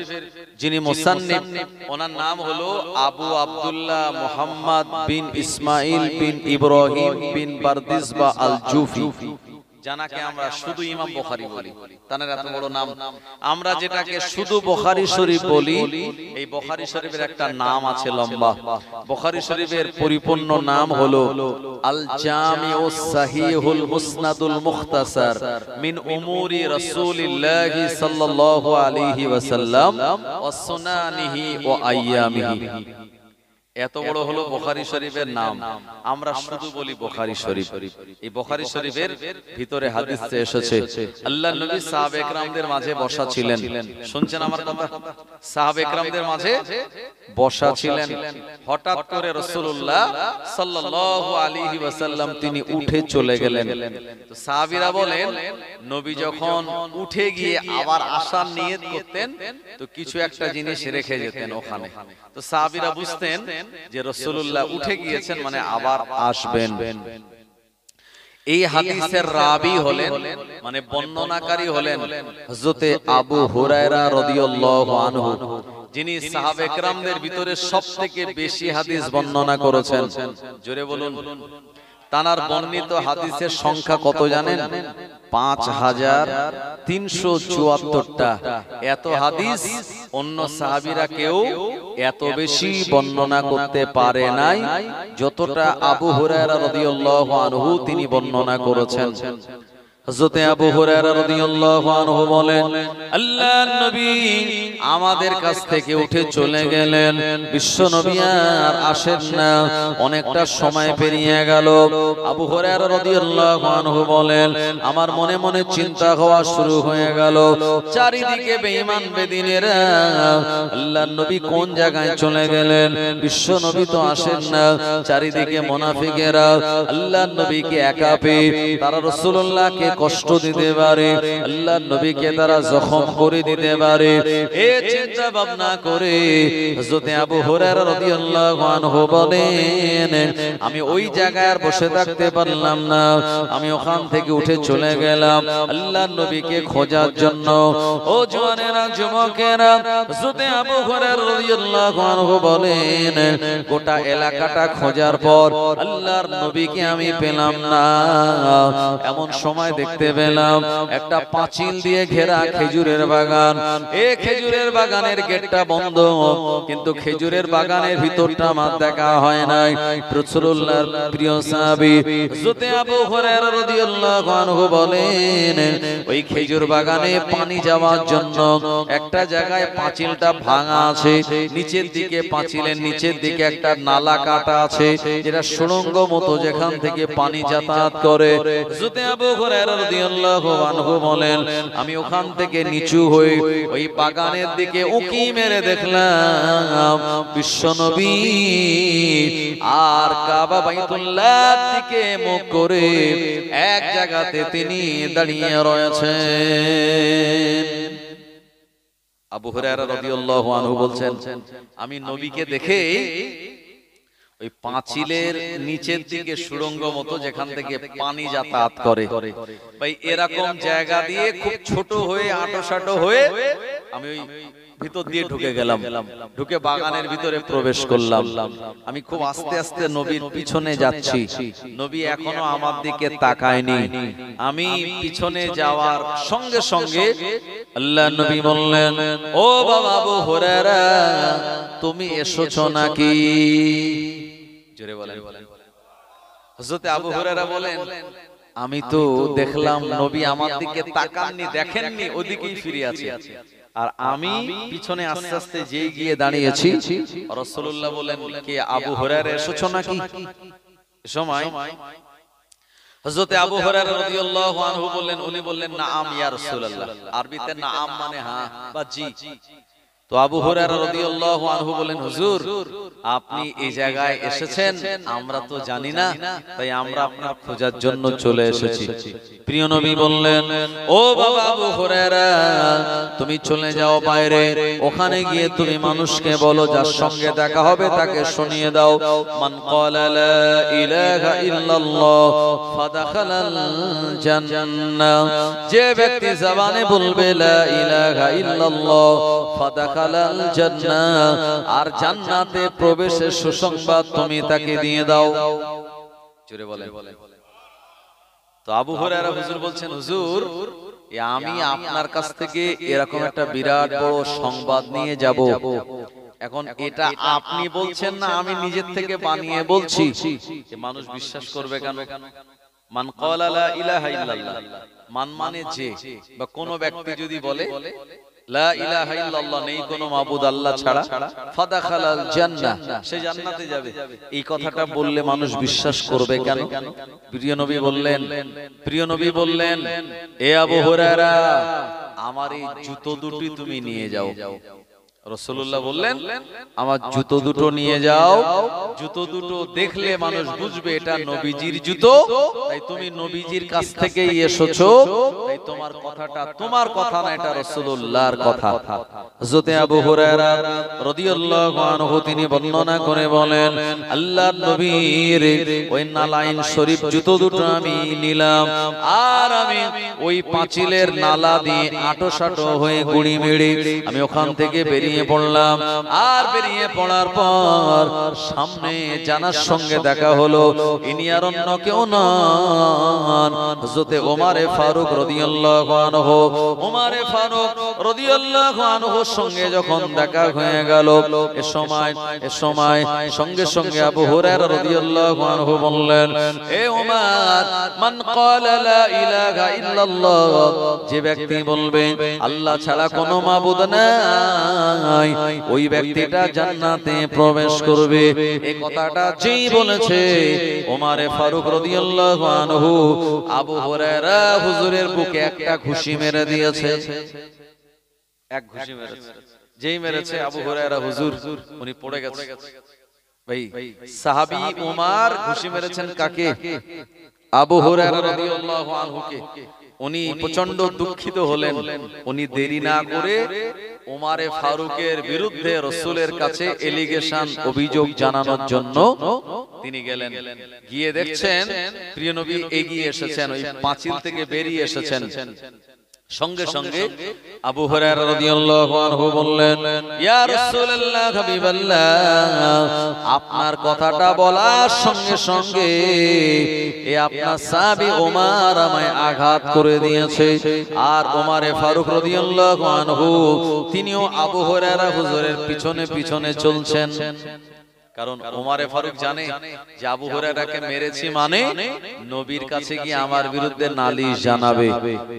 [SPEAKER 1] যিনি মুসান্নিফ, ওনার নাম হলো আবু আব্দুল্লাহ মুহাম্মদ বিন ইসমাইল বিন ইব্রাহিম বিন বারদিসবা আল জুফি, জানাকে আমরা শুধু ইমাম বুখারী বলি। তার এত বড় নাম। আমরা যেটাকে শুধু বুখারী শরীফ বলি, এই বুখারী শরীফের একটা নাম আছে লম্বা। বুখারী শরীফের পরিপূর্ণ নাম হলো আল জামিউস সাহিহুল মুসনাদুল মুখতাসার মিন উমুরি রাসূলিল্লাহ সাল্লাল্লাহু আলাইহি ওয়াসাল্লাম ওয়া সুনানিহি ওয়া আইয়ামিহি। এত বড় হলো বুখারী শরীফের নাম, আমরা শুধু বলি বুখারী শরীফ। এই বুখারী শরীফের ভিতরে হাদিসে এসেছে আল্লাহর নবী সাহাবে কেরামদের মাঝে বসা ছিলেন। শুনছেন আমার কথা? সাহাবে কেরামদের মাঝে বসা ছিলেন, হঠাৎ করে রাসূলুল্লাহ সাল্লাল্লাহু আলাইহি ওয়াসাল্লাম তিনি উঠে চলে গেলেন। তো সাহাবীরা বলেন, নবী যখন উঠে গিয়ে আবার আসার নিয়ত করতেন তো কিছু একটা জিনিস রেখে যেতেন ওখানে। তো সাহাবীরা বুঝতেন যে রাসূলুল্লাহ উঠে গিয়েছেন, মানে আবার আসবেন। এই হাদিসের রাবী হলেন, মানে বর্ণনাকারী হলেন হযরতে আবু হুরায়রা রাদিয়াল্লাহু আনহু, যিনি সাহাবে কেরামদের ভিতরে সবথেকে বেশি হাদিস বর্ণনা করেছেন। জোরে বলুন। তার বর্ণিত হাদিসের সংখ্যা কত জানেন? 5374টা। এত হাদিস অন্য সাহাবীরা কেউ এত বেশি বর্ণনা করতে পারে নাই যতটা আবু হুরায়রা রাদিয়াল্লাহু আনহু তিনি বর্ণনা করেছেন। হযরতে আবু হুরায়রা রাদিয়াল্লাহু আনহু বলেন, আল্লাহর নবী আমাদের কাছ থেকে উঠে চলে গেলেন, বিশ্ব নবী আর আসেন না, অনেকটা সময় পেরিয়ে গেল। আবু হুরায়রা রাদিয়াল্লাহু আনহু বলেন, আমার মনে মনে চিন্তা হওয়া শুরু হয়ে গেল, চারিদিকে বেঈমান বেদিনেরা, আল্লাহর নবী কোন জায়গায় চলে গেলেন? বিশ্ব নবী তো আসেন না। চারিদিকে মুনাফিকেরা আল্লাহর নবীকে একা পেয়ে তারা রাসূলুল্লাহকে কষ্ট দিতে পারে, আল্লাহর নবীকে তারা জখম করে দিতে পারে। এই চিন্তা ভাবনা করে হযরতে আবু হুরায়রা রাদিয়াল্লাহু আনহু বলেন, আমি ওই জায়গায় আর বসে থাকতে পারলাম না, আমি ওখান থেকে উঠে চলে গেলাম আল্লাহর নবীকে খোঁজার জন্য। ও জওয়ানেরা, যুবকেরা, হযরতে আবু হুরায়রা রাদিয়াল্লাহু আনহু বলেন, গোটা এলাকাটা খোঁজার পর আল্লাহর নবীকে আমি পেলাম না। এমন সময় দেখতে পেলাম একটা পাঁচিল দিয়ে ঘেরা খেজুরের বাগান। এই খেজুরের বাগানের গেটটা বন্ধ, কিন্তু খেজুরের বাগানের ভিতরটা আমার দেখা হয় নাই। রাসূলুল্লাহর প্রিয় সাহাবী হযরতে আবু হুরায়রা রাদিয়াল্লাহু আনহু বলেন, ওই খেজুর বাগানে পানি যাওয়ার জন্য একটা জায়গায় পাঁচিলটা ভাঙা আছে, নিচের দিকে পাঁচিলের নিচের দিকে একটা নালা কাটা আছে, যেটা সুড়ঙ্গ মতো, যেখান থেকে পানি যাতায়াত করে। হযরতে আবু হুরায়রা রাদিয়াল্লাহু আনহু বলেন, আমি ওখান থেকে নিচু হয়ে ওই বাগানের দিকে উঁকি মেরে দেখলাম বিশ্বনবী আর কাবা বাইতুল্লাহর দিকে মুখ করে এক জায়গাতে তিনি দাঁড়িয়ে রয়েছেন। আবু হুরায়রা রাদিয়াল্লাহু আনহু বলছেন, আমি নবীকে দেখে ওই পাঁচিলের নিচের দিকে সুড়ঙ্গ মতো যেখান থেকে পানি যাতায়াত করে, ভাই এরকম জায়গা দিয়ে খুব ছোট হয়ে আঁটো হয়ে আমি ওই ভিতর দিয়ে ঢুকে গেলাম, ঢুকে বাগানের ভিতরে প্রবেশ করলাম। আমি খুব আস্তে আস্তে নবীর পিছনে যাচ্ছি, নবী এখনো আমার দিকে তাকায়নি। আমি পিছনে যাওয়ার সঙ্গে সঙ্গে আল্লাহর নবী বললেন, ও বাবা আবু হুরায়রা, তুমি এসেছো নাকি? জোরে বলেন। হযরত আবু হুরায়রা বলেন, আমি তো দেখলাম নবী আমার দিকে তাকাননি, দেখেননি, ওদিকেই ফিরে আছে। আর আমি পিছনে আস্তে আস্তে যেই গিয়ে দাঁড়িয়েছি, রাসূলুল্লাহ বলেন, কে আবু হুরায়রা এসেছো নাকি? সময় হযরত আবু হুরায়রা রাদিয়াল্লাহু আনহু বললেন, উনি বললেন, নাআম ইয়া রাসূলুল্লাহ। আরবিতে নাআম মানে হ্যাঁ বা জি। তো আবু হুরায়রা রাদিয়াল্লাহু আনহু বলেন, হুজুর আপনি এই জায়গায় এসেছেন আমরা তো জানি না, তাই আমরা আপনার খোঁজার জন্য চলে এসেছি। প্রিয় নবী বললেন, ও বাবা আবু হুরায়রা, তুমি চলে যাও বাইরে, ওখানে গিয়ে তুমি মানুষকে বলো, যার সঙ্গে দেখা হবে তাকে শুনিয়ে দাও, মান ক্বালা লা ইলাহা ইল্লাল্লাহ ফাদাখালাল জান্নাহ, যে ব্যক্তি জবানে বলবে লা ইলাহা ইল্লাল্লাহ ফাদাখালাল জান্নাহ, আর জান্নাতে প্রবেশের সুসংবাদ তুমি তাকে দিয়ে দাও। জোরে বলেন। তো আবু হুরায়রা হুজুর বলছেন, হুজুর আমি আপনার কাছ থেকে এরকম একটা বিরাট বড় সংবাদ নিয়ে যাব। এখন এটা আপনি বলছেন না, আমি নিজের থেকে বানিয়ে বলছি, মানুষ বিশ্বাস করবে কেন? মান ক্বালা লা ইলাহা ইল্লাল্লাহ, মান মানে যে, বা কোন ব্যক্তি যদি বলে লা ইলাহা ইল্লাল্লাহ, নেই কোনো মাবুদ আল্লাহ ছাড়া, ফাদাখালাল জান্নাহ, সে জান্নাতে যাবে, এই কথাটা বললে মানুষ বিশ্বাস করবে কেন? প্রিয় নবী বললেন, এ আবু হুরায়রা, আমার এই জুতো দুটি তুমি নিয়ে যাও। রাসূলুল্লাহ বললেন, আমার জুতো দুটো নিয়ে যাও, জুতো দুটো দেখলে মানুষ বুঝবে এটা নবীজির জুতো, তাই তুমি নবীজির কাছ থেকেই এসেছো, তাই তোমার কথা না, এটা রাসূলুল্লাহর কথা। হযরত আবু হুরায়রা রাদিয়াল্লাহু আনহু তিনি বর্ণনা করে বলেন, আল্লাহর নবীর ওই নালাইন শরীফ জুতো দুটো আমি নিলাম, আর আমি ওই পাঁচিলের নালা দিয়ে আঁটো হয়ে গুড়ি মেরে আমি ওখান থেকে বেরিয়ে পড়লাম। আর বেরিয়ে পড়ার পর সামনে জানার সঙ্গে দেখা হলো, ইনি আর অন্য কেউ নন, হযরত ওমরে ফারুক রাদিয়াল্লাহু আনহু। ওমরে ফারুক রাদিয়াল্লাহু আনহুর সঙ্গে যখন দেখা হয়ে গেল, এ সময় সঙ্গে সঙ্গে আবু হুরায়রা রাদিয়াল্লাহু আনহু বললেন, এ ওমর, মান ক্বালা লা ইলাহা ইল্লাল্লাহ, যে ব্যক্তি বলবে আল্লাহ ছাড়া কোনো মাবুদ নাই, ওই ব্যক্তিটা জান্নাতে প্রবেশ করবে। এই কথাটা যেই বলেছে, ওমরে ফারুক রাদিয়াল্লাহু আনহু আবু হুরায়রা হুজুরের বুকে একটা ঘুষি মেরে দিয়েছে। এক ঘুষি মেরেছে, যেই মেরেছে আবু হুরায়রা হুজুর উনি পড়ে গেছে। ভাই সাহাবী ওমর ঘুষি মেরেছেন কাকে? আবু হুরায়রা রাদিয়াল্লাহু আনহুকে। উনি প্রচন্ড দুঃখিত হলেন, উনি দেরি না করে ওমরে ফারুকের বিরুদ্ধে রাসূলের কাছে এলিগেশন, অভিযোগ জানানোর জন্য তিনি গেলেন। গিয়ে দেখছেন প্রিয় নবী এগিয়ে এসেছেন, ওই পাঁচিল থেকে বেরিয়ে এসেছেন। সঙ্গে সঙ্গে আবু হুরায়রা রাদিয়াল্লাহু আনহু বললেন, ইয়া রাসূলুল্লাহ, হাবিবাল্লাহ, আপনার কথাটা বলার সঙ্গে সঙ্গে এই আপনার সাহাবী ওমর আমায় আঘাত করে দিয়েছে। আর ওমরে ফারুক রাদিয়াল্লাহু আনহু তিনিও আবু হুরায়রা হুজুরের পিছনে পিছনে চলছেন। কারণ ওমরে ফারুক জানে যে আবু হুরায়রাকে মেরেছি মানে নবীর কাছে গিয়ে আমার বিরুদ্ধে নালিশ জানাবে,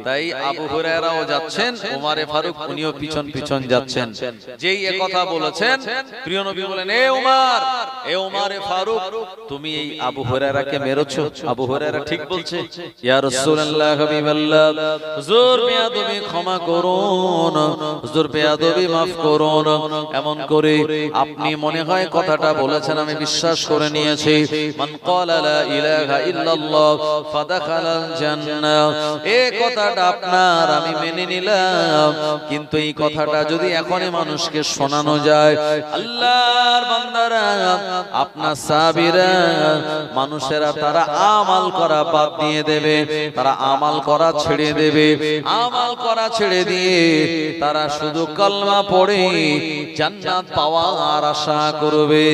[SPEAKER 1] তাই আবু হুরায়রাও যাচ্ছেন, ওমরে ফারুক উনিও পিছন পিছন যাচ্ছেন। যেই এই কথা বলেছেন, প্রিয় নবী বলেন, এ ওমর, এ ওমরে ফারুক, তুমি এই আবু হুরায়রাকে মেরেছো? আবু হুরায়রা ঠিক বলছে। ইয়া রাসূলুল্লাহ, হাবিবাল্লাহ, হুজুর বেয়াদবি ক্ষমা করুন, হুজুর বেয়াদবি maaf করুন, এমন করে আপনি মনে হয় কথাটা বলেছেন আমি বিশ্বাস করে নিয়েছি। মান ক্বালা লা ইলাহা ইল্লাল্লাহ ফাদাখালাল জান্নাহ, এই কথাটা আপনার আমি মেনে নিলাম, কিন্তু এই কথাটা যদি এখনই মানুষকে শোনানো যায়, আল্লাহর বান্দারা, আপনার সাহাবীরা, মানুষেরা তারা আমাল করা বাদ দিয়ে দেবে, তারা আমাল করা ছেড়ে দেবে, আমাল করা ছেড়ে দিয়ে তারা শুধু কালমা পড়ে জান্নাত পাওয়ার আশা করবে।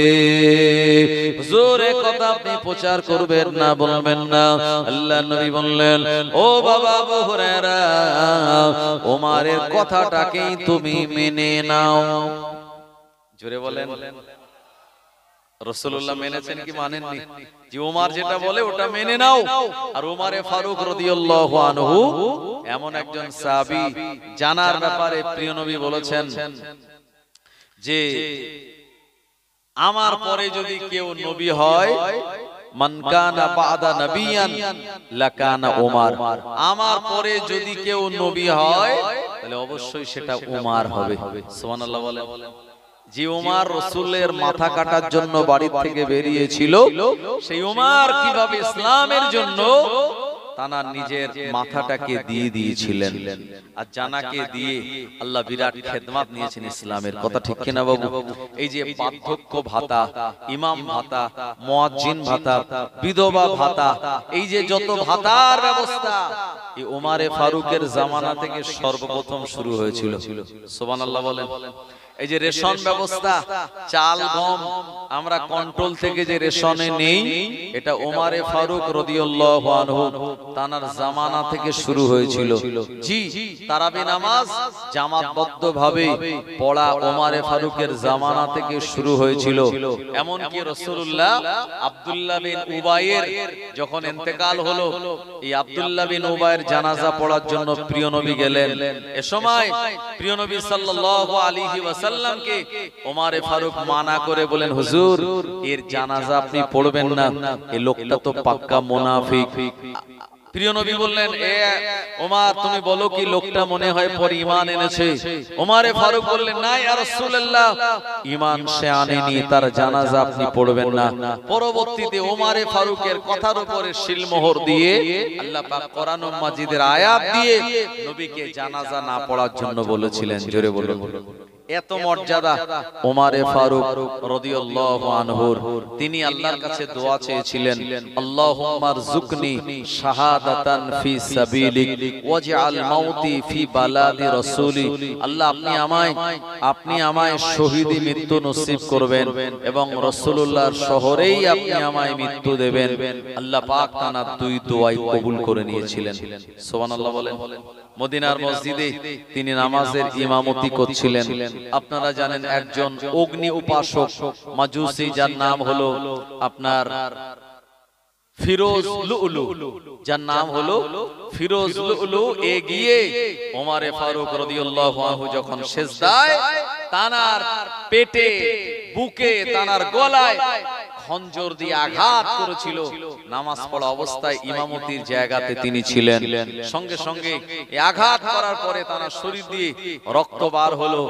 [SPEAKER 1] জোরে কথা আপনি প্রচার করবেন না, বলবেন না। আল্লাহর নবী বললেন, ও বাবা আবু হুরায়রা, ওমরের কথাটাকেই তুমি মেনে নাও। জোরে বলেন। রাসূলুল্লাহ মেনেছেন কি মানেননি? যে ওমর যেটা বলে ওটা মেনে নাও। আর ওমরে ফারুক রাদিয়াল্লাহু আনহু এমন একজন সাহাবী, জানার ব্যাপারে প্রিয় নবী বলেছেন যে আমার পরে যদি কেউ নবী হয়, মান কানা বাদা নবিয়ান লাকানা ওমর, আমার পরে যদি কেউ নবী হয় তাহলে অবশ্যই সেটা ওমর হবে। সুবহানাল্লাহ বলেন। যে ওমর রাসূলের মাথা কাটার জন্য বাড়ি থেকে বেরিয়েছিল, সেই ওমর কিভাবে ইসলামের জন্য তার নিজের মাথাটাকে দিয়ে দিয়েছিলেন, আর জানাকে দিয়ে আল্লাহ বিরাট খেদমত নিয়েছেন ইসলামের। কথা ঠিক কিনা বাবু? এই যে বার্ধক্য ভাতা, ইমাম ভাতা, মুয়াজ্জিন ভাতা, বিধবা ভাতা, এই যে যত ভাতার ব্যবস্থা, এই ওমরে ফারুকের জামানা থেকে সর্বপ্রথম শুরু হয়েছিল। সুবহানাল্লাহ বলেন। এই যে রেশন ব্যবস্থা, চাল গম আমরা কন্ট্রোল থেকে যে রেশনে নেই, এটা ওমরে ফারুক রাদিয়াল্লাহু আনহু তানার জামানা থেকে শুরু হয়েছিল। জি, তারাবি নামাজ জামাতবদ্ধভাবে পড়া ওমরে ফারুকের জামানা থেকে শুরু হয়েছিল। এমন কি রাসূলুল্লাহ আব্দুল্লাহ বিন উবাইয়ের যখন ইন্তেকাল হলো, এই আব্দুল্লাহ বিন উবাইয়ের জানাজা পড়ার জন্য প্রিয় নবী গেলেন। এ সময় প্রিয় নবী সাল্লাল্লাহু আলাইহি ওয়াসাল্লামকে ওমরে ফারুক মানা করে বলেন, হুজুর এর জানাজা আপনি পড়বেন না, এই লোকটা তো পাক্কা মুনাফিক। প্রিয় নবী বললেন, এ ওমর তুমি বলো কি লোকটা মনে হয় পর ঈমান এনেছে? ওমরে ফারুক বললেন, না ইয়া রাসূলুল্লাহ, ঈমান সে আনেনি, তার জানাজা আপনি পড়বেন না। পরবর্তীতে ওমরে ফারুকের কথার উপরে শিলমোহর দিয়ে আল্লাহ পাক কোরআন মাজিদের আয়াত দিয়ে নবীকে জানাজা না পড়ার জন্য বলেছিলেন। জোরে বলুন। এত মর্যাদা ওমরে ফারুক রাদিয়াল্লাহু আনহুর। তিনি আল্লাহর কাছে দোয়া চেয়েছিলেন, আল্লাহুম্মা রযুকনি শাহাদাতান ফি সাবিলিক ওয়াজআল মাউতি ফি বালাদি রাসূলি। আল্লাহ আপনি আমায় শহীদি মৃত্যু নসিব করবেন এবং রাসূলুল্লাহর শহরেই আপনি আমায় মৃত্যু দেবেন। আল্লাহ পাক তার দুই দোয়াই কবুল করে নিয়েছিলেন। সুবহানাল্লাহ বলেন। মদিনার মসজিদে তিনি নামাজের ইমামতি করছিলেন। আপনারা জানেন একজন অগ্নি উপাসক মাজুসি, যার নাম হলো আপনার ফিরোজ লুলু, যার নাম হলো ফিরোজ লুলু, এগিয়ে ওমরে ফারুক রাদিয়াল্লাহু আনহু যখন সিজদায় তানার পেটে, বুকে, তানার গলায় খঞ্জর দিয়ে আঘাত করেছিল, নামাজ পড়া অবস্থায় ইমামতির জায়গাতে তিনি ছিলেন। সঙ্গে সঙ্গে এই আঘাত করার পরে তার শরীর দিয়ে রক্ত বার হলো।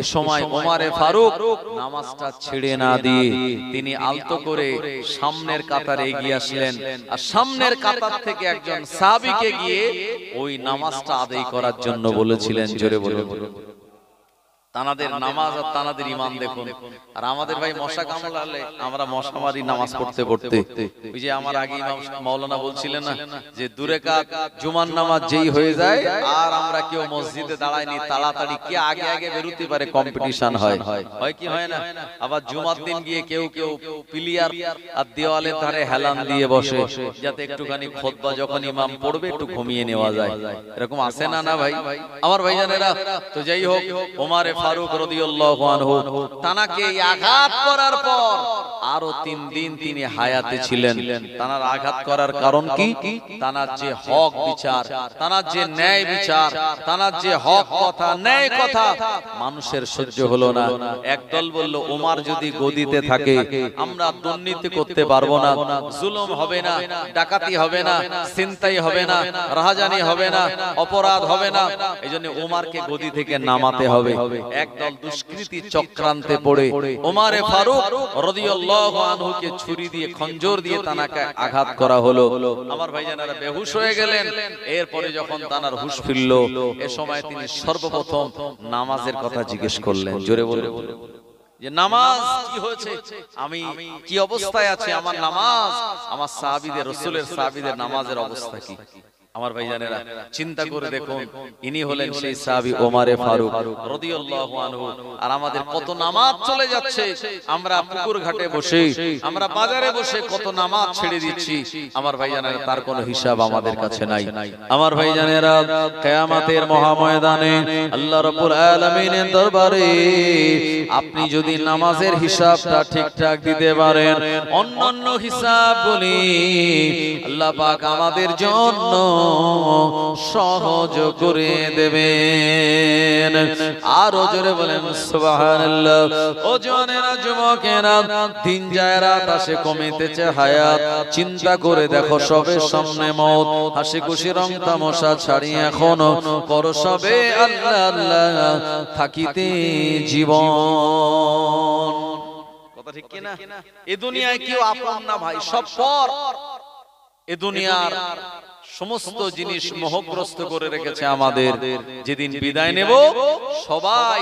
[SPEAKER 1] এ সময় ওমরে ফারুক নামাজটা ছেড়ে না দিয়ে তিনি আলতো করে সামনের কাতারে এগিয়ে আসলেন, আর সামনের কাতার থেকে একজন সাহাবীকে গিয়ে ওই নামাজটা আদায় করার জন্য বলেছিলেন। জোরে বলুন। তানাদের নামাজ আর তানাদের ঈমান দেখুন। আর আমাদের ভাই মশা কামড়ালে আমরা মশা মারি নামাজ পড়তে পড়তে। ওই যে আমার আগে ইমাম মাওলানা বলছিলেন না যে দূরে কাত জুমার নামাজ যেই হয়ে যায় আর আমরা কেউ মসজিদে দাঁড়াইনি, তাড়াতাড়ি কে আগে আগে বেরোতে পারে কম্পিটিশন হয়, হয় কি হয় না? আবার জুমার দিন গিয়ে কেউ কেউ পিলিয়ার আর দেওয়ালের ধারে হেলান দিয়ে বসে, যাতে একটুখানি খুতবা যখন ইমাম পড়বে একটু ঘুমিয়ে নেওয়া যায়। এরকম আছে না না ভাই আমার ভাইজানেরা? তো যাই হোক, ওমরে ফারুক রাদিয়াল্লাহু আনহু তানাকে আঘাত করার পর আরো 3 দিন তিনি হায়াতে ছিলেন। তানার আঘাত করার কারণ কি? তানার যে হক বিচার, তানার যে ন্যায় বিচার, তানার যে হক কথা, ন্যায় কথা মানুষের সহ্য হলো না। একদল বলল, ওমর যদি গদিতে থাকে আমরা দুর্নীতি করতে পারবো না, জুলুম হবে না, ডাকাতি হবে না, ছিনতাই হবে না, রাহাজানি হবে না, অপরাধ হবে না, এইজন্য ওমরকে গদি থেকে নামাতে হবে। একদল দুষ্কৃতী চক্রান্তে পড়ে ওমরে ফারুক রাদিয়াল্লাহু আনহুকে ছুরি দিয়ে খঞ্জর দিয়ে তানাকে আঘাত করা হলো। আমার ভাইজানেরা বেহুশ হয়ে গেলেন। এরপরে যখন তানার হুঁশ ফিরল, এ সময় তিনি সর্বপ্রথম নামাজের কথা জিজ্ঞেস করলেন। জোরে বলুন যে নামাজ কি হয়েছে, আমি কি অবস্থায় আছি, আমার নামাজ, আমার সাহাবীদের, রাসূলের সাহাবীদের নামাজের অবস্থা কি। আমার ভাইজানেরা চিন্তা করে দেখুন, ইনি হলেন সেই সাহাবী ওমরে ফারুক রাদিয়াল্লাহু আনহু। আর আমাদের কত নামাজ চলে যাচ্ছে, আমরা পুকুর ঘাটে বসে, আমরা বাজারে বসে কত নামাজ ছেড়ে দিচ্ছি। আমার ভাইজানেরা তার কোনো হিসাব আমাদের কাছে নাই। আমার ভাইজানেরা কিয়ামতের মহা ময়দানে আল্লাহ রাব্বুল আলামিনের দরবারে আপনি যদি নামাজের হিসাবটা ঠিকঠাক দিতে পারেন, অন্যান্য হিসাবগুলি আল্লাহ পাক আমাদের জন্য সহজ করে দেবেন। আরো জোরে বলেন সুবহানাল্লাহ। ও জওয়ানেরা, যুবকেরা, দিন যায় রাত আসে, কমিতেছে হায়াত। চিন্তা করে দেখো, সবে সামনে মওত, হাসি খুশি রং তামাশা ছাড়িয়ে এখনো করো সবে আল্লাহ আল্লাহ, থাকিতে জীবন। কথা ঠিক কি না? এই দুনিয়ায় কেউ আপন না ভাই, সব পর। এই দুনিয়ার সমস্ত জিনিস মোহগ্রস্ত করে রেখেছে আমাদের। যেদিন বিদায় নেব, সবাই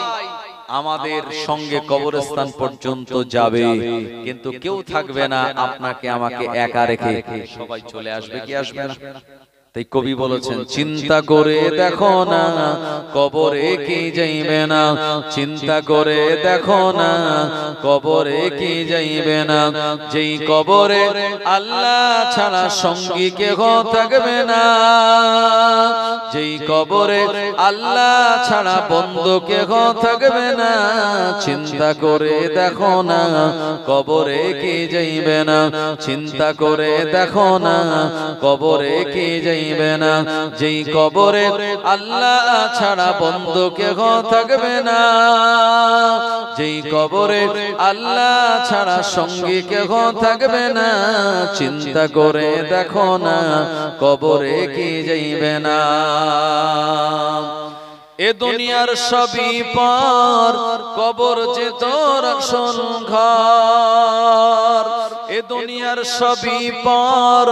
[SPEAKER 1] আমাদের সঙ্গে কবরস্থান পর্যন্ত যাবে, কিন্তু কেউ থাকবে না আপনাকে আমাকে একা রেখে। সবাই চলে আসবে, কি আসবে না? তাই কবি বলেছেন, চিন্তা করে দেখো না কবরে কি যাইবে না, চিন্তা করে দেখো না কবরে কি যাইবে না। যেই কবরে আল্লাহ ছাড়া সঙ্গী কেহ থাকবে না, যেই কবরে আল্লাহ ছাড়া বন্ধু কেহ থাকবে না। চিন্তা করে দেখো না কবরে কি যাইবে না, চিন্তা করে দেখো না কবরে কি যাইবে না। যেই কবরে আল্লাহ ছাড়া বন্ধু কেহ থাকবে না, যেই কবরে আল্লাহ ছাড়া সঙ্গী কেহ থাকবে না। চিন্তা করে দেখো না কবরে কি যাইবে না। এ দুনিয়ার সবই পর, কবর যে তোর আসল ঘর। এ দুনিয়ার সবই পর,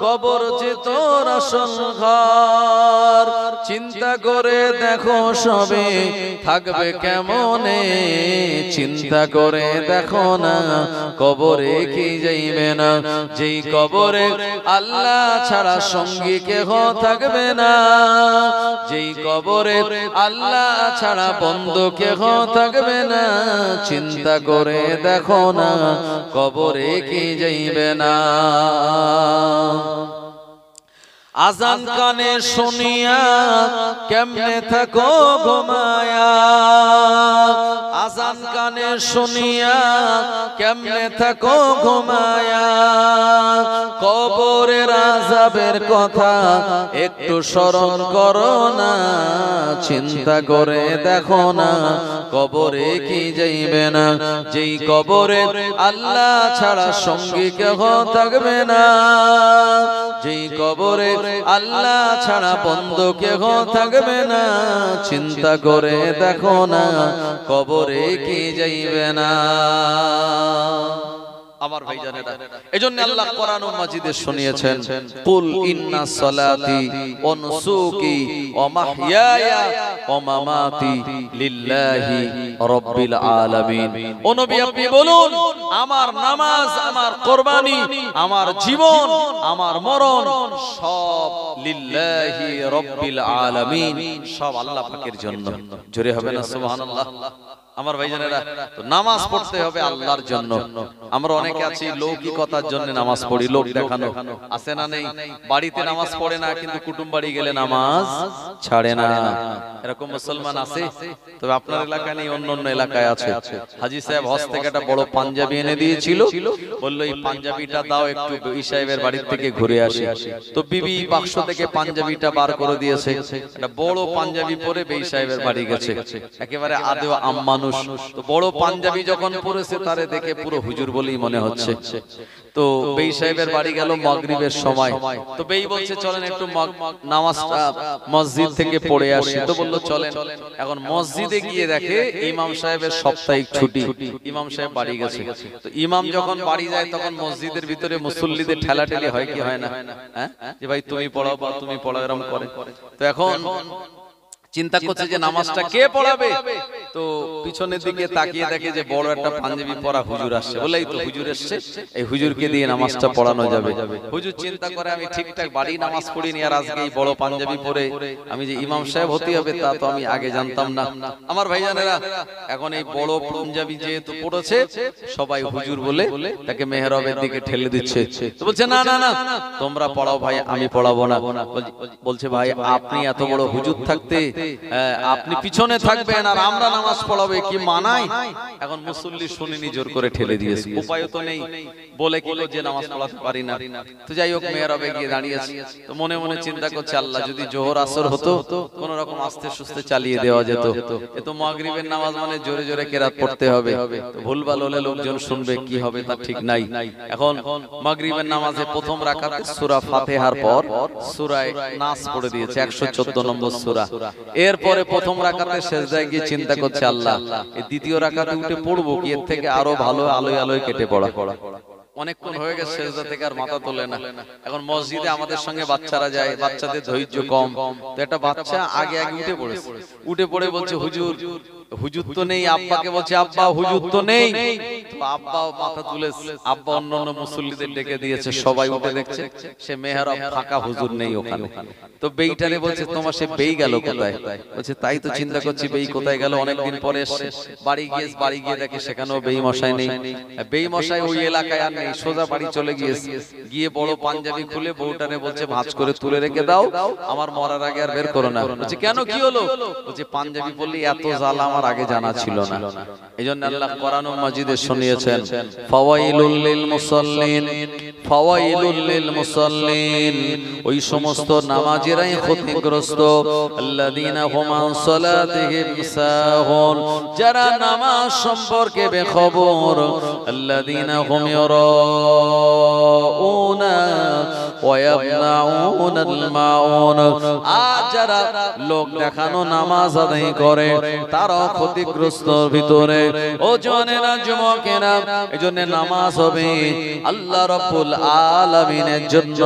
[SPEAKER 1] কবর যে তোর আসল ঘর। চিন্তা করে দেখো সবে থাকবে কেমনে, চিন্তা করে দেখো না কবরে কি যাইবে না। যেই কবরে আল্লাহ ছাড়া সঙ্গী কেহ থাকবে না, যেই কবরে আল্লাহ ছাড়া বন্ধু কেহ থাকবে না। চিন্তা করে দেখো না কবরে কি যাইবে না। আজান কানে শুনিয়া কেমনে থাকো ঘুমায়া, আজান কানে শুনিয়া কেমনে থাকো ঘুমায়া। কবরের আযাবের কথা একটু স্মরণ করো না, চিন্তা করে দেখো না কবরে কি যাইবে না। যেই কবরে আল্লাহ ছাড়া সঙ্গী কেহ থাকবে না, যেই কবরে আল্লাহ ছাড়া বন্ধু কেহ থাকবে না। চিন্তা করে দেখো না কবরে কি যাইবে না। আমার ভাইজানেরা, এজন্য আল্লাহ কোরআন মাজিদে শুনিয়েছেন, কুল ইন্না সালাতি ওয়া নুসুকি ওয়া মাহইয়ায়া ওয়া মামাতি লিল্লাহি রাব্বিল আলামিন। ও নবী, আপনি বলুন, আমার নামাজ, আমার কুরবানি, আমার জীবন, আমার মরণ সব লিল্লাহি রাব্বিল আলামিন, সব আল্লাহ পাকের জন্য। জোরে হবে না সুবহানাল্লাহ। আমার ভাইজানেরা, তো নামাজ পড়তে হবে আল্লাহর জন্য। আমরা অনেকে আছি লৌকিকতার জন্য নামাজ পড়ি, লোক দেখানো, আছে না নেই? বাড়িতে নামাজ পড়ে না, কিন্তু কুটুম বাড়ি গেলে নামাজ ছাড়ে না, এরকম মুসলমান আছে। তবে আপনার এলাকায় নেই, অন্য অন্য এলাকায় আছে। হাজী সাহেব হজ থেকে একটা বড় পাঞ্জাবি এনে দিয়েছিল, বললো এই পাঞ্জাবিটা দাও, একটু বিবি সাহেবের বাড়ি থেকে ঘুরে আসি। তো বিবি বাক্স থেকে পাঞ্জাবিটা বার করে দিয়েছে, একটা বড় পাঞ্জাবি পরে বিবি সাহেবের বাড়ি গেছে, একেবারে আদেও আম্মানু। তো বড় পাঞ্জাবি যখন পরেছে, তারে দেখে পুরো হুজুর বলেই মনে হচ্ছে। তো তো বেই সাহেবের বাড়ি গেল মাগরিবের সময়। তো বেই বলছে চলেন একটু নামাজটা মসজিদ থেকে পড়ে আসি। তো বলল চলেন। এখন মসজিদে গিয়ে দেখে ইমাম সাহেবের সাপ্তাহিক ছুটি, ইমাম সাহেব বাড়ি গেছে। তো ইমাম যখন বাড়ি যায় তখন মসজিদের ভিতরে মুসল্লিদের ঠেলাঠেলি হয় কি হয় না, হ্যাঁ, যে ভাই তুমি পড়াও বা তুমি পড়াও এরকম করে। তো এখন চিন্তা করছে যে নামাজটা কে পড়াবে। তো পিছনের দিকে তাকিয়ে দেখে যে বড় একটা পাঞ্জাবি পরা হুজুর আসছে। বলেই তো হুজুর এসছে, এই হুজুরকে দিয়ে নামাজটা পড়ানো যাবে। হুজুর চিন্তা করে আমি ঠিকঠাক বাড়ি নামাজ পড়িনি, আর আজকে এই বড় পাঞ্জাবি পরে আমি যে ইমাম সাহেব হতে হবে তা তো আমি আগে জানতাম না। আমার ভাইজানেরা, এখন এই বড় পাঞ্জাবি যেহেতু পড়েছে, সবাই হুজুর বলে তাকে মেহরাবের দিকে ঠেলে দিচ্ছে। তো বলছে না না না, তোমরা পড়াও ভাই, আমি পড়াবো না। বলছে ভাই আপনি এত বড় হুজুর থাকতে আপনি পিছনে থাকবেন আর আমরা নামাজ পড়াবো, কি মানায়? এখন মুসল্লি শুনিনি, জোর করে ঠেলে দিয়েছে। উপায় তো নেই, বলে কি যে নামাজ পড়াতে পারি না। তো যাই হোক মেহরাবে গিয়ে দাঁড়িয়েছে। তো মনে মনে চিন্তা করছে আল্লাহ যদি জোহর আসর হতো কোন রকম আস্তে সুস্তে চালিয়ে দেওয়া যেত। এ তো মাগরিবের নামাজ মানে জোরে জোরে কেরাত পড়তে হবে, ভুলভাল হলে লোকজন শুনবে, কি হবে তা ঠিক নাই। এখন মাগরিবের নামাজে প্রথম রাকাতে সূরা ফাতিহার পর সূরা নাস পড়ে দিয়েছে, 114 নম্বর সূরা। এরপরে প্রথম রাকাতে সেজদায় গিয়ে চিন্তা করছে আল্লাহ এই দ্বিতীয় রাকাতে উঠে পড়বো কি, এর থেকে আরো ভালো আলোয় আলোয় কেটে পড়া। অনেকক্ষণ হয়ে গেছে সেজদা থেকে আর মাথা তোলে না। এখন মসজিদে আমাদের সঙ্গে বাচ্চারা যায়, বাচ্চাদের ধৈর্য কম। তো একটা বাচ্চা আগে আগে উঠে পড়েছে, উঠে পড়ে বলছে হুজুর, হুজুর তো নেই। আব্বাকে বলছে আব্বা হুজুর তো নেই। তো আব্বা মাথা তুলে, আব্বা অন্যান্য মুসল্লিদের ডেকে দিয়েছে, সবাই উঠে দেখছে সে মেহরাব ফাঁকা, হুজুর নেই ওখানে। তো বেইটারে বলছে তোমার সে বেই গেল কোথায়? বলছে তাই তো চিন্তা করছি বেই কোথায় গেল, অনেকদিন পরে এসছে। বাড়ি গিয়ে দেখে সেখানেও বেই মশাই নেই। বেই মশাই ওই এলাকায় আর নেই, সোজা বাড়ি চলে গিয়েছে। গিয়ে বড় পাঞ্জাবি খুলে বউটারে বলছে ভাঁজ করে তুলে রেখে দাও, আমার মরার আগে আর বের করো না। বলছে কেন, কি হলো? বলছে পাঞ্জাবি পরলে এত জ্বালা আমার আগে জানা ছিল না। এইজন্য আল্লাহ কোরআনুল মাজিদে শুনিয়েছেন ফাওয়াইলুল লিল মুসাল্লিন, ফাওয়াইলুল লিল মুসাল্লিন, ওই সমস্ত নামাজীরাই ক্ষতিগ্রস্ত, আল্লাযীনা হুম আন সালাতিহিম সাহুন, যারা নামাজ সম্পর্কে বেখবর, আল্লাযীনা হুম ইউরাউনা ওয়া ইয়ামনাউনাল মাউন, আর যারা লোক দেখানো নামাজ আদায় করে তারা ক্ষতিগ্রস্ত ভিতরে। ও জওয়ানেরা, যুবকেরা, এজন্য নামাজ হবে আল্লাহ রাব্বুল আলামিনের জন্য,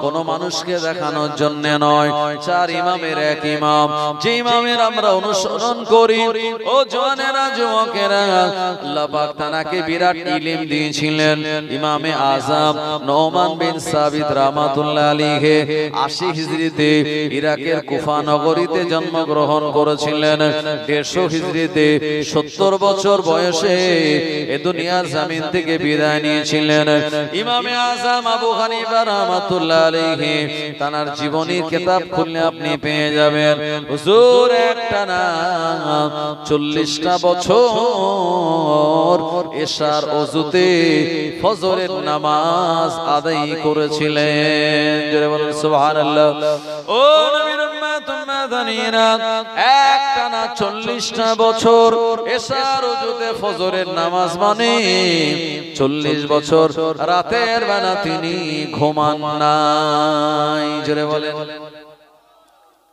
[SPEAKER 1] কোন মানুষকে দেখানোর জন্য নয়। চার ইমামের এক ইমাম, যে ইমামের আমরা অনুসরণ করি। ও জওয়ানেরা, যুবকেরা, আল্লাহ পাক তাকে বিরাট ইলম দিয়েছিলেন। ইমামে আযম নোমান বিন সাবিত রাহমাতুল্লাহ আলাইহি 80 হিজরিতে ইরাকের কুফা নগরীতে জন্মগ্রহণ করেছিলেন। 150 হিজরিতে 70 বছর বয়সে এ দুনিয়ার জমিন থেকে বিদায় নিয়েছিলেন। ইমামে আযম আবু হানিফা রাহমাতুল্লাহ আলাইহি তার জীবনীর কিতাব খুললে আপনি পেয়ে যাবেন হুজুর একটানা 40টা বছর এশার ওযুতে ফজরের নামাজ আদায় করেছিলেন। জোরে বলুন সুবহানাল্লাহ। ও নবীর উম্মত উম্মাদানিরা, একটানা 40টা বছর এশার ওযুতে ফজরের নামাজ মানে 40 বছর রাতের বেলা তিনি ঘুমান নাই। জোরে বলেন,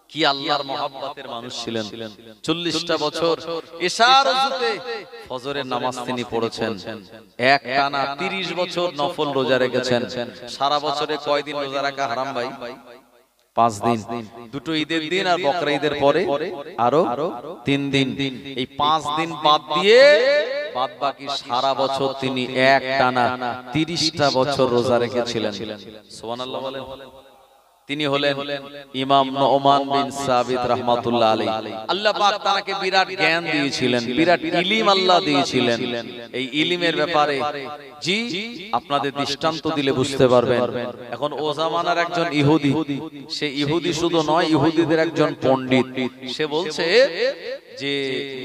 [SPEAKER 1] কি আল্লাহর মহব্বতের মানুষ ছিলেন। 40টা বছর এশার ওযুতে ফজরের নামাজ তিনি পড়েছেন। একটানা 30 বছর নফল রোজা রেখেছেন। সারা বছরে কয় দিন রোজা রাখা হারাম ভাই? 5 দিন, দুটো ঈদের দিন আর বকরা ঈদের পরে আরো 3 দিন। এই 5 দিন বাদ দিয়ে বাদ বাকি সারা বছর তিনি একটানা 30টা বছর রোজা রেখেছিলেন। সুবহানাল্লাহ বলেন। তিনি হলেন ইমাম নোমান বিন সাবিত রাহমাতুল্লাহ আলাইহি। আল্লাহ পাক তাকে বিরাট জ্ঞান দিয়েছিলেন, বিরাট ইলম আল্লাহ দিয়েছিলেন। এই ইলমের ব্যাপারে জি আপনাদের দৃষ্টান্ত দিলে বুঝতে পারবেন। এখন ও জামানার একজন ইহুদি, সে ইহুদি শুধু নয়, ইহুদিদের একজন পণ্ডিত। সে বলছে যে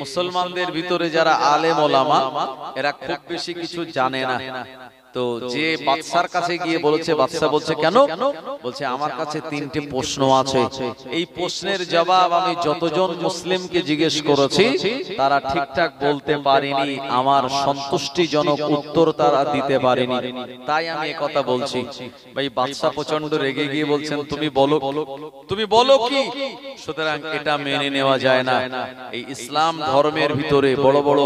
[SPEAKER 1] মুসলমানদের ভিতরে যারা আলেম ওলামা এরা খুব বেশি কিছু জানে না। তো যে বাদশার কাছে গিয়ে বলেছে, বাদশা বলছে কেন? বলছে আমার কাছে তিনটে প্রশ্ন আছে, এই প্রশ্নের জবাব আমি যতজন মুসলিমকে জিজ্ঞেস করেছি তারা ঠিকঠাক বলতে পারেনি, আমার সন্তুষ্টিজনক উত্তর তারা দিতে পারেনি, তাই আমি এই কথা বলছি। ভাই বাদশা প্রচন্ড রেগে গিয়ে বলছেন তুমি বলো কি? সুতরাং এটা মেনে নেওয়া যায় না। এই ইসলাম ধর্মের ভিতরে বড় বড়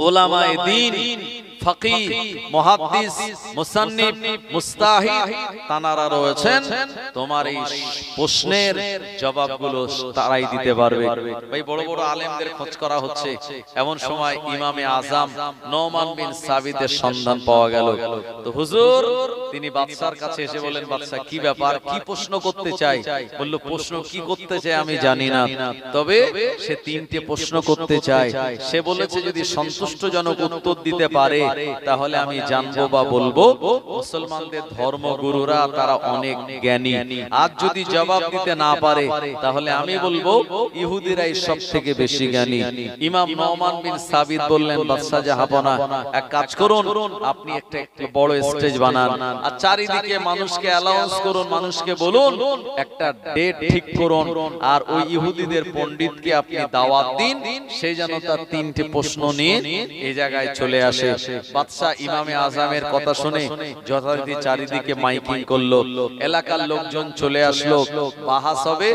[SPEAKER 1] উলামায়ে দ্বীন, ফকিহ, মুহাদ্দিস, মুসান্নিফ, মুস্তাহিদ তানারা রয়েছেন, তোমার এই প্রশ্নের জবাবগুলো তারাই দিতে পারবে। ভাই বড় বড় আলেমদের খোঁজ করা হচ্ছে, এমন সময় ইমামে আজম নোমান বিন সাবিতের সন্ধান পাওয়া গেল। তো হুজুর তিনি বাদশার কাছে এসে বলেন, বাদশা কি ব্যাপার, কি প্রশ্ন করতে চাই? বলল প্রশ্ন কি করতে চাই আমি জানি না, তবে সে তিনটে প্রশ্ন করতে চায়। সে বলেছে যদি সন্তুষ্টজনক উত্তর দিতে পারে তাহলে আমি জানবো বা বলবো মুসলমানদের ধর্মগুরুরা তারা অনেক জ্ঞানী, আর যদি জবাব দিতে না পারে তাহলে আমি বলবো ইহুদিরাই সব থেকে বেশি জ্ঞানী। ইমাম নোমান বিন সাবিত বললেন, বাদশা জাহাপনা এক কাজ করুন, আপনি একটা বড় স্টেজ বানান আর চারিদিকে মানুষকে অ্যালাউন্স করুন, মানুষকে বলুন একটা ডেট ঠিক করুন, আর ওই ইহুদিদের পণ্ডিতকে আপনি দাওয়াত দিন, সে যেন তার তিনটে প্রশ্ন নিয়ে এই জায়গায় চলে আসে। বাদশা ইমামে আজমের কথা শুনে যথারীতি চারিদিকে মাইকিং করলো, এলাকার লোকজন চলে আসলো, বাহাস হবে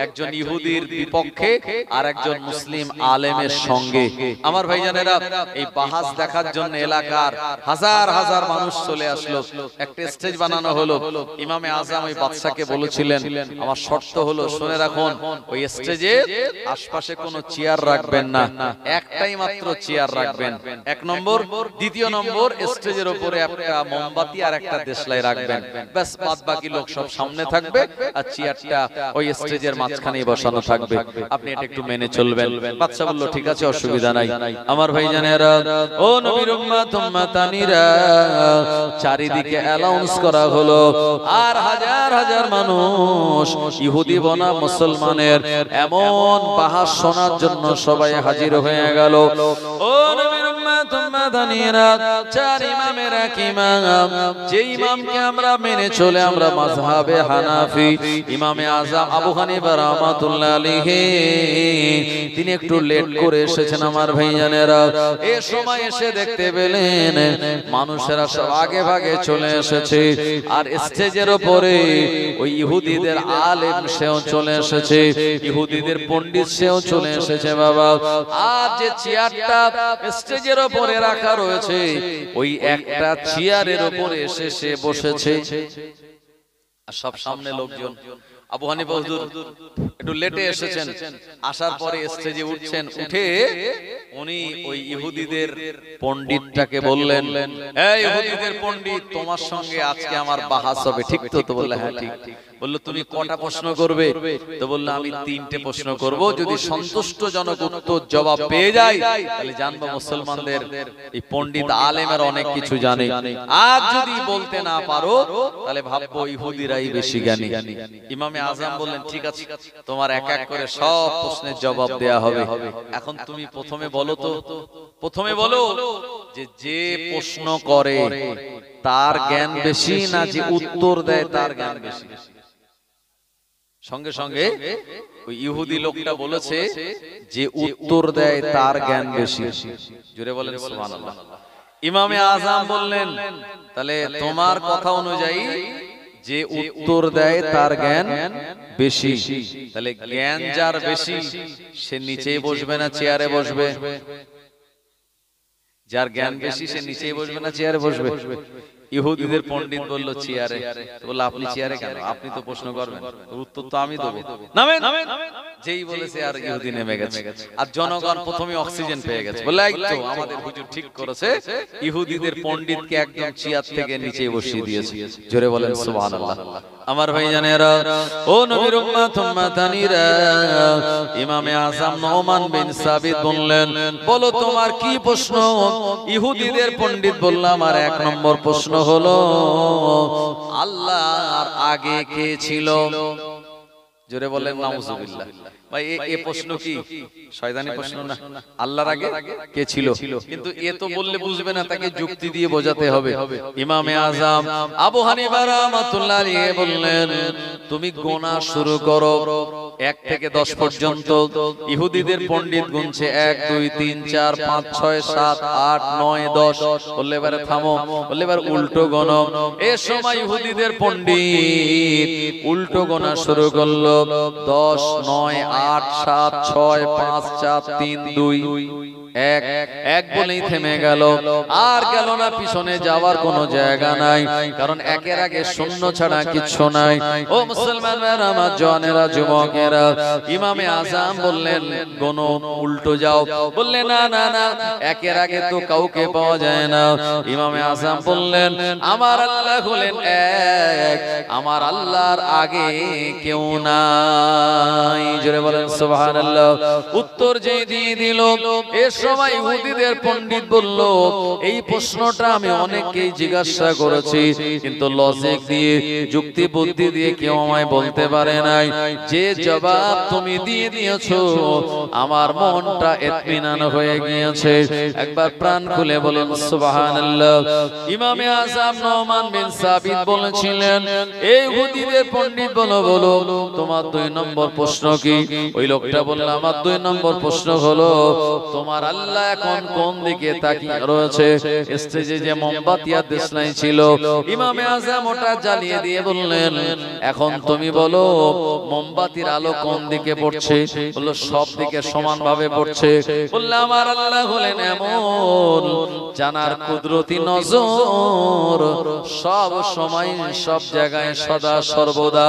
[SPEAKER 1] একজন ইহুদির বিপক্ষে আর একজন মুসলিম আলেমের সঙ্গে। আমার ভাইজানেরা এই বাহাস দেখার জন্য এলাকার হাজার হাজার মানুষ চলে আসলো, একটা স্টেজ বানানো হলো। ইমামে আজম ওই বাদশাকে বলেছিলেন, আমার শর্ত হলো শুনে রাখুন, ওই স্টেজে আশপাশে কোনো চেয়ার রাখবেন না, একটাই মাত্র চেয়ার রাখবেন, এক নম্বর। দ্বিতীয় নম্বর, স্টেজের উপরে একটা মোমবাতি আর একটা দেশলাই রাখবেন, ব্যাস, বাদ বাকি লোক সব সামনে থাকবে আর চেয়ারটা ওই স্টেজের মাঝখানেই বসানো থাকবে, আপনি এটা একটু মেনে চলবেন। বাদশা বলল ঠিক আছে, অসুবিধা নাই। আমার ভাইজানেরা, ও নবীর উম্মত উম্মাতানিরা, চারিদিকে অ্যানাউন্স করা হলো, আর হাজার হাজার মানুষ ইহুদি বনা মুসলমানের এমন বাহাস শোনার জন্য সবাই হাজির হয়ে গেল। ও নবীর উম্মত উম্মাতানিরা, চার ইমামের এক ইমাম, যে ইমামকে আমরা মেনে চলে আমরা মাযহাবে হানাফি, ইমামে আযম আবু হানিফা রাহমাতুল্লাহ আলাইহি, তিনি একটু লেট করে এসেছেন। আমার ভাইজানেরা, এই সময় এসে দেখতে পেলেন মানুষেরা সব আগে ভাগে চলে এসেছে, আর স্টেজের উপরে ওই ইহুদিদের আলেম সেও চলে এসেছে, ইহুদিদের পণ্ডিত সেও চলে এসেছে বাবা। আর যে চেয়ারটা স্টেজের উপরে রাখা রয়েছে ওই একটা চেয়ারের উপরে এসে সে বসেছে, আর সব সামনে লোকজন। আবু হানিফা হুজুর একটু লেটে এসেছেন, আসার পরে স্টেজে উঠছেন, উঠে উনি ওই ইহুদিদের পণ্ডিতটাকে বললেন, এই ইহুদিদের পণ্ডিত, তোমার সঙ্গে আজকে আমার বাহাস হবে, ঠিক তো? তো বললে হ্যাঁ ঠিক। বললো তুমি কটা প্রশ্ন করবে? তো বললো আমি তিনটে প্রশ্ন করব, যদি সন্তুষ্টজনক উত্তর জবাব পেয়ে যাই তাহলে জানবো মুসলমানদের এই পণ্ডিত আলেমের অনেক কিছু জানে, আর যদি বলতে না পারো তাহলে ভাববো ইহুদিরাই বেশি জ্ঞানী। ইমামে আজম বললেন ঠিক আছে, তোমার এক এক করে সব প্রশ্নের জবাব দেয়া হবে। এখন তুমি প্রথমে বলো তো, প্রথমে বলো যে যে প্রশ্ন করে তার জ্ঞান বেশি না যে উত্তর দেয় তার জ্ঞান বেশি? সঙ্গে সঙ্গে ওই ইহুদি লোকটা বলেছে যে উত্তর দেয় তার জ্ঞান বেশি। জোরে বলেন সুবহানাল্লাহ। ইমামে আজম বললেন তাহলে তোমার কথা অনুযায়ী যে উত্তর দেয় তার জ্ঞান বেশি, তাহলে জ্ঞান যার বেশি সে নিচেই বসবে না চেয়ারে বসবে? যার জ্ঞান বেশি সে নিচেই বসবে না চেয়ারে বসবে? ইহুদিদের পণ্ডিত বলল চেয়ারে। বলল আপনি চেয়ারে কেন? আপনি তো প্রশ্ন করবেন, উত্তর তো আমি দেব। নামেন। যেই বলেছে আর ইহুদি নেমে গেছে, আর জনগণ প্রথমে অক্সিজেন পেয়ে গেছে। বলে এই তো আমাদের হুজুর ঠিক করেছে, ইহুদিদের পণ্ডিতকে একদম চেয়ার থেকে নিচে বসিয়ে দিয়েছে। জোরে বলেন সুবহানাল্লাহ। আমার ভাইজানেরা, ও নবীর উম্মত উম্মাতানিরা, ইমামে আযম নোমান বিন সাবিত বললেন, বলো তোমার কি প্রশ্ন? ইহুদিদের পণ্ডিত বলল আমার এক নম্বর প্রশ্ন হলো আল্লাহর আগে কে ছিল? জোরে বলেন নাউজুবিল্লাহ। ভাই এই প্রশ্ন কি শয়তানি প্রশ্ন না? আল্লাহর আগে কে ছিল? কিন্তু এ তো বললে বুঝবে না, তাকে যুক্তি দিয়ে বোঝাতে হবে। ইমামে আযম আবু হানিফা রাহমাতুল্লাহ আলাইহি বললেন, তুমি গোনা শুরু করো 1 থেকে 10 পর্যন্ত। ইহুদিদের পণ্ডিত গুনছে 1 2 3 4 5 6 7 8 9 10। বললে এবারে থামো, বললে এবার উল্টো গোনো। এই সময় ইহুদিদের পণ্ডিত উল্টো গোনা শুরু করলো। 10 9 8 7 6 5 4 3 2 1 বলেই থেমে গেল। আর গেল না, পিছনে যাওয়ার কোনো জায়গা নাই, কারণ একের আগে শূন্য ছাড়া কিচ্ছু নাই। ও মুসলমানেরা, আমার জওয়ানেরা, যুবকেরা, ইমামে আযম বললেন গোনো, উল্টো যাও। বললে না না না, একের আগে তো কাউকে পাওয়া যায় না। ইমামে আযম বললেন, আমার আল্লাহ হলেন এক, আমার আল্লাহর আগে কেউ নাই। জোরে বলেন সুবহানাল্লাহ। উত্তর যে দিয়ে দিল, এ সময় ইহুদিদের পণ্ডিত বলল, এই প্রশ্নটা আমি অনেককেই জিজ্ঞাসা করেছি, কিন্তু লজিক দিয়ে, যুক্তি বুদ্ধি দিয়ে কেউ আমায় বলতে পারে নাই। যে জবাব তুমি দিয়ে দিয়েছো, আমার মনটা ইতমিনান হয়ে গিয়েছে। একবার প্রাণ খুলে বলুন সুবহানাল্লাহ। ইমামে আযম নুমান বিন সাবিত বলেছিলেন, এই ইহুদিদের পণ্ডিত বলো বলো, তোমার 2 নম্বর প্রশ্ন কি? ওই লোকটা বলল, আমার 2 নম্বর প্রশ্ন হলো, তোমার আল্লাহ এখন কোন দিকে তাকিয়ে রয়েছে? স্টেজে যে মোমবাতি আর দেশলাই ছিল, ইমামে আযম ওটা জ্বালিয়ে দিয়ে বললেন, এখন তুমি বলো মোমবাতির আলো কোন দিকে পড়ছে? বললো সব দিকে সমানভাবে পড়ছে। বললে আমার আল্লাহ হলেন এমন, জানার কুদরতি নজর সব সময় সব জায়গায় সদা সর্বদা।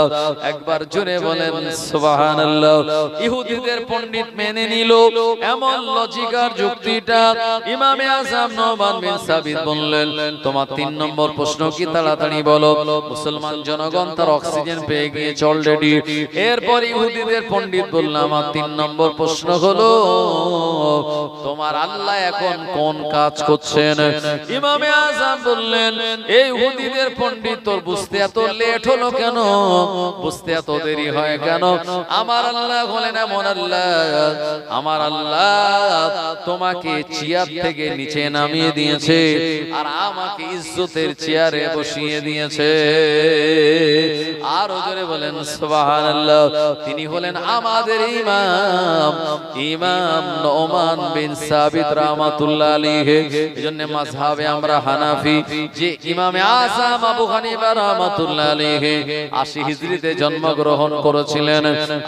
[SPEAKER 1] একবার জোরে বলেন সুবহানাল্লাহ। ইহুদিদের পণ্ডিত মেনে নিল এমন লজিকার যুক্তিটা। ইমামে আযম নুমান বিন সাবিত বললেন, তোমার 3 নম্বর প্রশ্ন কি? তাড়াতাড়ি বলো। মুসলমান জনগণ তার অক্সিজেন পেয়ে গিয়েছে অলরেডি। এরপর ইহুদিদের পণ্ডিত বলল, আমার 3 নম্বর প্রশ্ন হলো, তোমার আল্লাহ এখন কোন কাজ করছেন? ইমামে আযম বললেন, এই ইহুদিদের পণ্ডিত, তোর বুঝতে এত লেট হলো কেন? বুঝতে এত দেরি হয় কেন? আমার আল্লাহ হলেন এমন আল্লাহ, আমার আল্লাহ তোমাকে চেয়ার থেকে নিচে নামিয়ে দিয়েছে আর আমাকে ইজ্জতের চেয়ারে বসিয়ে দিয়েছে। আর জোরে বলেন সুবহানাল্লাহ। তিনি হলেন আমাদের ইমাম, ইমাম নুমান বিন সাবিত রাহমাতুল্লাহ আলাইহি। এজন্য মাযহাবে আমরা হানাফি, যে ইমামে আযম আবু হানিফা রাহমাতুল্লাহ আলাইহি 80 হিজরিতে জন্মগ্রহণ করেছিলেন।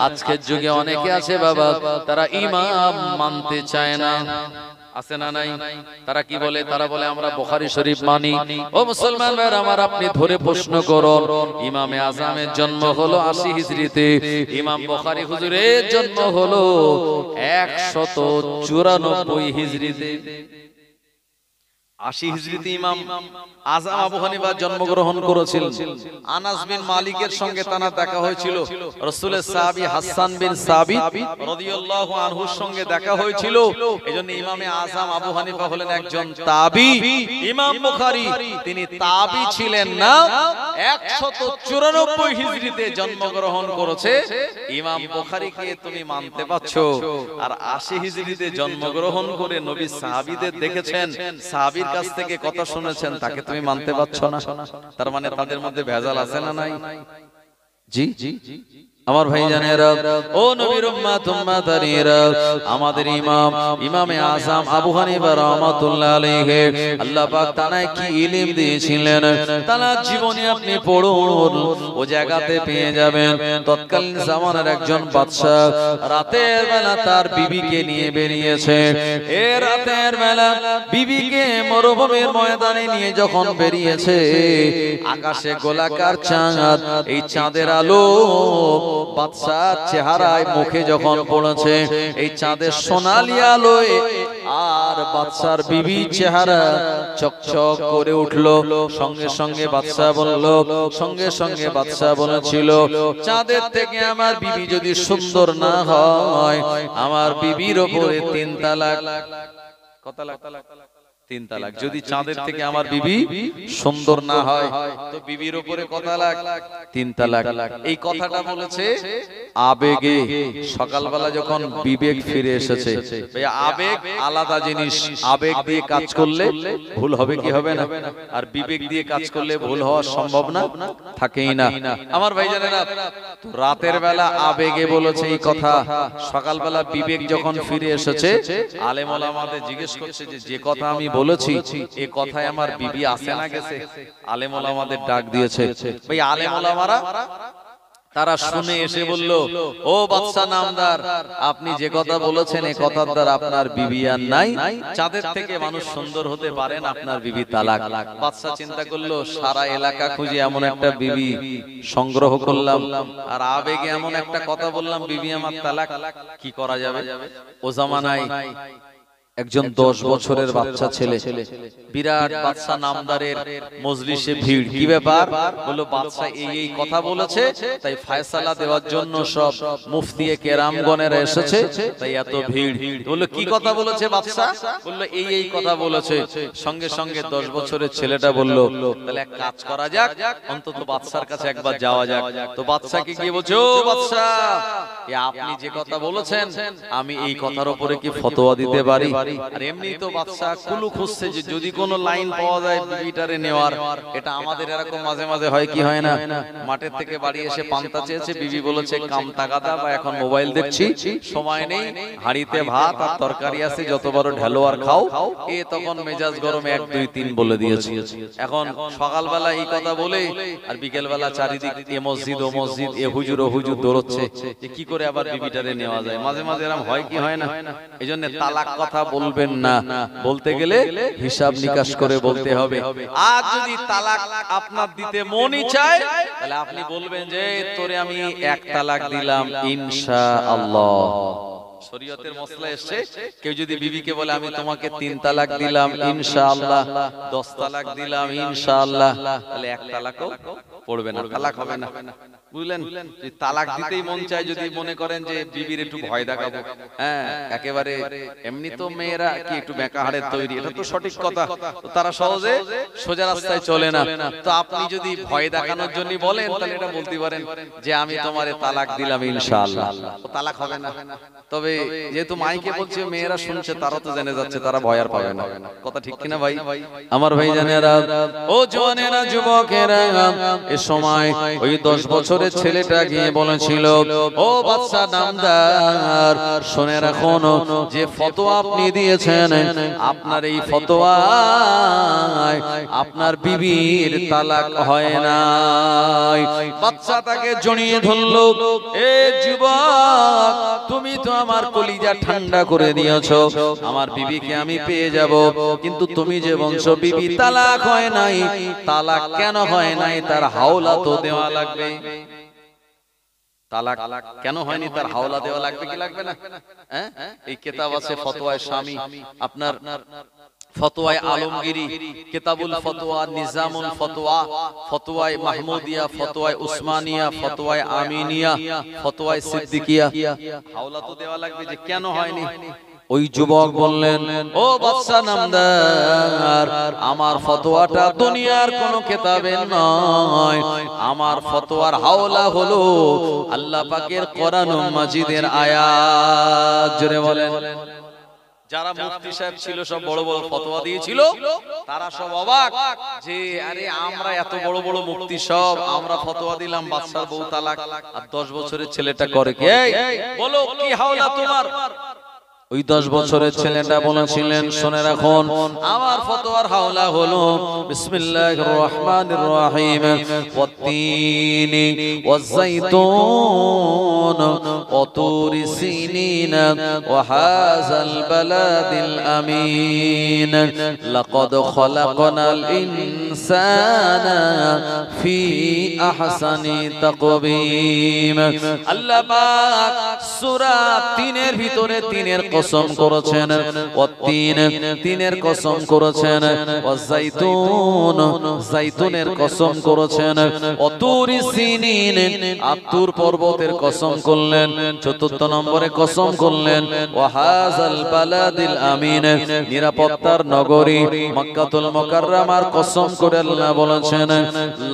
[SPEAKER 1] আজকের যুগে অনেকে আছে বাবা, তারা ইমাম মানতে চায় না। আছে না নাই? তারা কি বলে? তারা বলে আমরা বুখারী শরীফ মানি। ও মুসলমান ভাইরা আমার, আপনি ধরে প্রশ্ন করুন, ইমামে আযমের জন্ম হলো 80 হিজরিতে, ইমাম বুখারী হুজুরের জন্ম হলো 194 হিজরিতে। 80 হিজরিতে ইমাম আযম আবু হানিফা জন্মগ্রহণ করেছিলেন। আনাস বিন মালিকের সঙ্গে তার দেখা হয়েছিল। রাসূলের সাহাবী হাসান বিন সাবিত রাদিয়াল্লাহু আনহুর সঙ্গে দেখা হয়েছিল। এজন্য ইমামে আযম আবু হানিফা হলেন একজন তাবী। ইমাম বুখারী তিনি তাবী ছিলেন না, 194 হিজরিতে জন্মগ্রহণ করেছে। ইমাম বুখারীকে তুমি মানতে পারছো, আর 80 হিজরিতে জন্মগ্রহণ করে নবী সাহাবীদের দেখেছেন, সাহাবীর কাছ থেকে কথা শুনেছেন, তাকে তুমি মানতে পারছো না। তার মানে তাদের মধ্যে ভেজাল আছে না নাই? জি আমার ভাই জানেরা, ও নবীর উম্মত উম্মতানিরা, আমাদের ইমাম ইমামে আযম আবু হানিফা রাহমাতুল্লাহ আলাইহি, আল্লাহ পাক তানায় কি ইলম দিয়েছিলেন, তানার জীবনী আপনি পড়ুন, ও জায়গাতে পেয়ে যাবেন। তৎকালীন জামানার একজন বাদশা রাতের বেলা তার বিবিকে নিয়ে বেরিয়েছে। এ রাতের বেলা বিবিকে মরুভূমির ময়দানে নিয়ে যখন বেরিয়েছে, আকাশে গোলাকার চাঁদ, এই চাঁদের আলো বাদশার চেহারায় মুখে যখন পড়েছে, এই চাঁদের সোনালী আলোয় আর বাদশার বিবি চেহারা চকচক করে উঠলো। সঙ্গে সঙ্গে বাদশা বলল, সঙ্গে সঙ্গে বাদশা বলেছিল, চাঁদের থেকে আমার বিবি যদি সুন্দর না হয়, আমার বিবির উপরে 3 তালাক। কত তালাক? তিন তালাক। যদি চাঁদের থেকে আমার বিবি সুন্দর না হয় তো বিবির উপরে কত তালাক? তিন তালাক। এই কথাটা বলেছে আবেগে। সকালবেলা যখন বিবেক ফিরে এসেছে, ভাই আবেগ আলাদা জিনিস। আবেগ দিয়ে কাজ করলে ভুল হবে কি হবে না, আর বিবেক দিয়ে কাজ করলে ভুল হওয়া সম্ভব না, থাকেই না। আমার ভাইজানেরা, রাতের বেলা আবেগে বলেছে এই কথা, সকালবেলা বিবেক যখন ফিরে এসেছে আলেম ওলামাদের জিজ্ঞেস করছে যে কথা আমি বলেছি এই কথায় আমার বিবি আছে না গেছে? আলেম ওলামাদের ডাক দিয়েছে। ভাই আলেম ওলামারা তারা শুনে এসে বলল, ও বাদশা নামদার, আপনি যে কথা বলেছেন এই কথার দ্বারা আপনার বিবি আর নাই। চাঁদের থেকে মানুষ সুন্দর হতে পারেন, আপনার বিবি তালাক। বাদশা চিন্তা করলো, সারা এলাকা খুঁজে এমন একটা বিবি সংগ্রহ করলাম, আর আবেগে এমন একটা কথা বললাম বিবি আমার তালাক, কি করা যাবে? ও জামানায় একজন 10 বছরের বাচ্চা ছেলে বিরাট বাদশা নামদারের মজলিসে ভিড়। কি ব্যাপার? বলল বাদশা এই কথা বলেছে, তাই ফয়সালা দেওয়ার জন্য সব মুফতি কেরামগণেরা এসেছে, তাই এত ভিড়। বলল কি কথা বলেছে বাদশা? বলল এই কথা বলেছে। সঙ্গে সঙ্গে 10 বছরের ছেলেটা বলল, তাহলে এক কাজ করা যাক, অন্তত বাদশার কাছে একবার যাওয়া যাক। তো বাদশাকে গিয়ে বলছে, ও বাদশা, আপনি যে কথা বলেছেন আমি এই কথার উপরে কি ফতোয়া দিতে পারি? আর এমনি তো বাদশা কুলু খুঁজছে যে যদি কোনো লাইন পাওয়া যায় বিবিটারে নেওয়ার। এটা আমাদের এরকম মাঝে মাঝে হয় কি হয় না? মাঠের থেকে বাড়ি এসে পান্তা চেয়েছে, বিবি বলেছে কাম তাগাদা বা এখন মোবাইল দেখছি, সময় নেই, হাঁড়িতে ভাত আর তরকারি আছে, যত বড় ঢেলো আর খাও। এ তখন মেজাজ গরমে 1 2 3 বলে দিয়েছে। এখন সকালবেলা এই কথা বলে আর বিকেলবেলা চারিদিক এ মসজিদ ও মসজিদ, এ হুজুর ও হুজুর দৌড়চ্ছে যে কি করে আবার বিবিটারে নেওয়া যায়। মাঝে মাঝে এরকম হয় কি হয় না? এইজন্য তালাক কথা বলবেন না, বলতে গেলে হিসাব নিকাশ করে বলতে হবে। আর যদি তালাক আপনার দিতে মনই চায় তাহলে আপনি বলবেন যে তোরে আমি 1 তালাক দিলাম ইনশাআল্লাহ। শরীয়তের মসলা এসেছে, কেউ যদি বিবিকে বলে আমি তোমাকে 3 তালাক দিলাম ইনশাআল্লাহ, 10 তালাক দিলাম ইনশাআল্লাহ, তাহলে 1 তালাকও পড়বে না, তালাক হবে না। বুঝলেন? যে তালাক দিতেই মন চায়, যদি মনে করেন যে বিবির একটু ভয় দেখাবো, হ্যাঁ একেবারে এমনি তো মেয়েরা কি একটু বেঁকা হাড়ের তৈরি, এটা তো সঠিক কথা, তো তারা সহজে সোজা রাস্তায় চলে না। তো আপনি যদি ভয় দেখানোর জন্য বলেন তাহলে এটা বলতে পারেন যে আমি তোমারে তালাক দিলাম ইনশাআল্লাহ, তো তালাক হবে না। তবে যেহেতু মাইকে বলছে মেয়েরা শুনছে, তারা তো জেনে যাচ্ছে, তারা ভয় আর পাবে না। কথা ঠিক কিনা ভাই? আমার ভাই জানেরা, ও জওয়ানেরা, যুবকেরা, এই সময় ওই 10 বছরের ছেলেটা গিয়ে বলেছিল, ও বাদশা নামদার, শুনে রাখুন, যে ফতোয়া আপনি দিয়েছেন, আপনার এই ফতোয়ায় আপনার বিবির তালাক হয় না। বাদশা তাকে জড়িয়ে ধরল, এ যুবক, তুমি তো আমার কলিজা ঠান্ডা করে দিয়েছো, আমার বিবিকে আমি পেয়ে যাব, কিন্তু তুমি যে বলছো বিবি তালাক হয় নাই, তালাক কেন হয় নাই তার হাওলা তো দেওয়া লাগবে। তালাক কেন হয়নি তার হাওলা দেওয়া লাগবে কি লাগবে না? হ্যাঁ, এই কিতাব আছে ফতোয়ায়ে শামী, আপনার ফতোয়ায়ে আলমগীরি, কিতাবুল ফতোয়া, নিজামুল ফতোয়া, ফতোয়ায়ে মাহমুদিয়া, ফতোয়ায়ে উসমানিয়া, ফতোয়ায়ে আমিনিয়া, ফতোয়ায়ে সিদ্দিকিয়া, হাওলা তো দেওয়া লাগবে, যে কেন হয়নি। ওই যুবক বললেন, ও বাদশা নামদার, আমার ফতোয়াটা দুনিয়ার কোন কিতাবে নয়, আমার ফতোয়ার হাওলা হলো আল্লাহ পাকের কোরআনুল মাজিদের আয়াত। জোরে বলেন। যারা মুফতি সাহেব ছিল, সব বড় বড় ফতোয়া দিয়েছিল, তারা সব অবাক যে আরে আমরা এত বড় বড় মুফতি, সব আমরা ফতোয়া দিলাম বাদশার বউ তালাক, আর 10 বছরের ছেলেটা করে কি? বলো কি হাওলা তোমার? ওই 10 বছরের ছেলেটা বলেছিলেন, শুনে রাখুন, আমার ফতোয়ার হাওলা হলো বিসমিল্লাহির রহমানির রহিম, ওয়াত-তিনি ওয়াজ-যাইতুন ওয়া তুরি সিনিন ওয়া হাযাল বালাদিল আমিন, লাকাদ খালাকনাল ইনসানা ফি আহসানি তাকবীম। আল্লাহ পাক সূরা 3 এর ভিতরে 3 এর কসম করেছেন, ওয়াত্তিন তিনের কসম করেছেন, ওয়াজাইতুন জাইতুনের কসম করেছেন, ওয়াতুরি সিনিন আতুর পর্বতের কসম করলেন, চতুর্থ নম্বরে কসম করলেন ওয়াহাজাল বালাদিল আমিন নিরাপত্তার নগরী মক্কাতুল মুকাররমার কসম করে আল্লাহ বলেছেন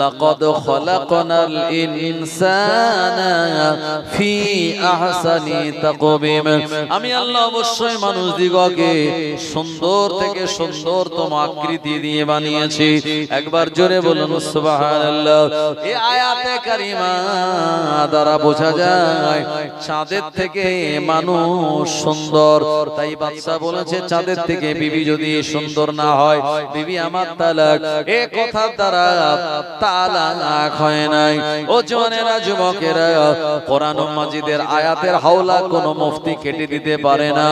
[SPEAKER 1] লাকাদ খালাকনাল ইনসানা ফি আহসানি তাকওয়িম, আমি আল্লাহ অবশ্যই মানুষ দিগকে সুন্দর থেকে সুন্দরতম আকৃতি দিয়ে বানিয়েছি। একবার জোরে বলুন সুবহানাল্লাহ। এই আয়াতে কারিমা দ্বারা বোঝা যায় চাঁদের থেকে মানুষ সুন্দর। তাই বাদশা বলেছে চাঁদের থেকে বিবি যদি সুন্দর না হয় বিবি আমার তালাক। এই কথা দ্বারা তালাক হয় নাই। ও জওয়ানেরা যুবকেরা, কোরআন মাজিদের আয়াতের হাওলা কোন মুফতি কেটে দিতে পারে না,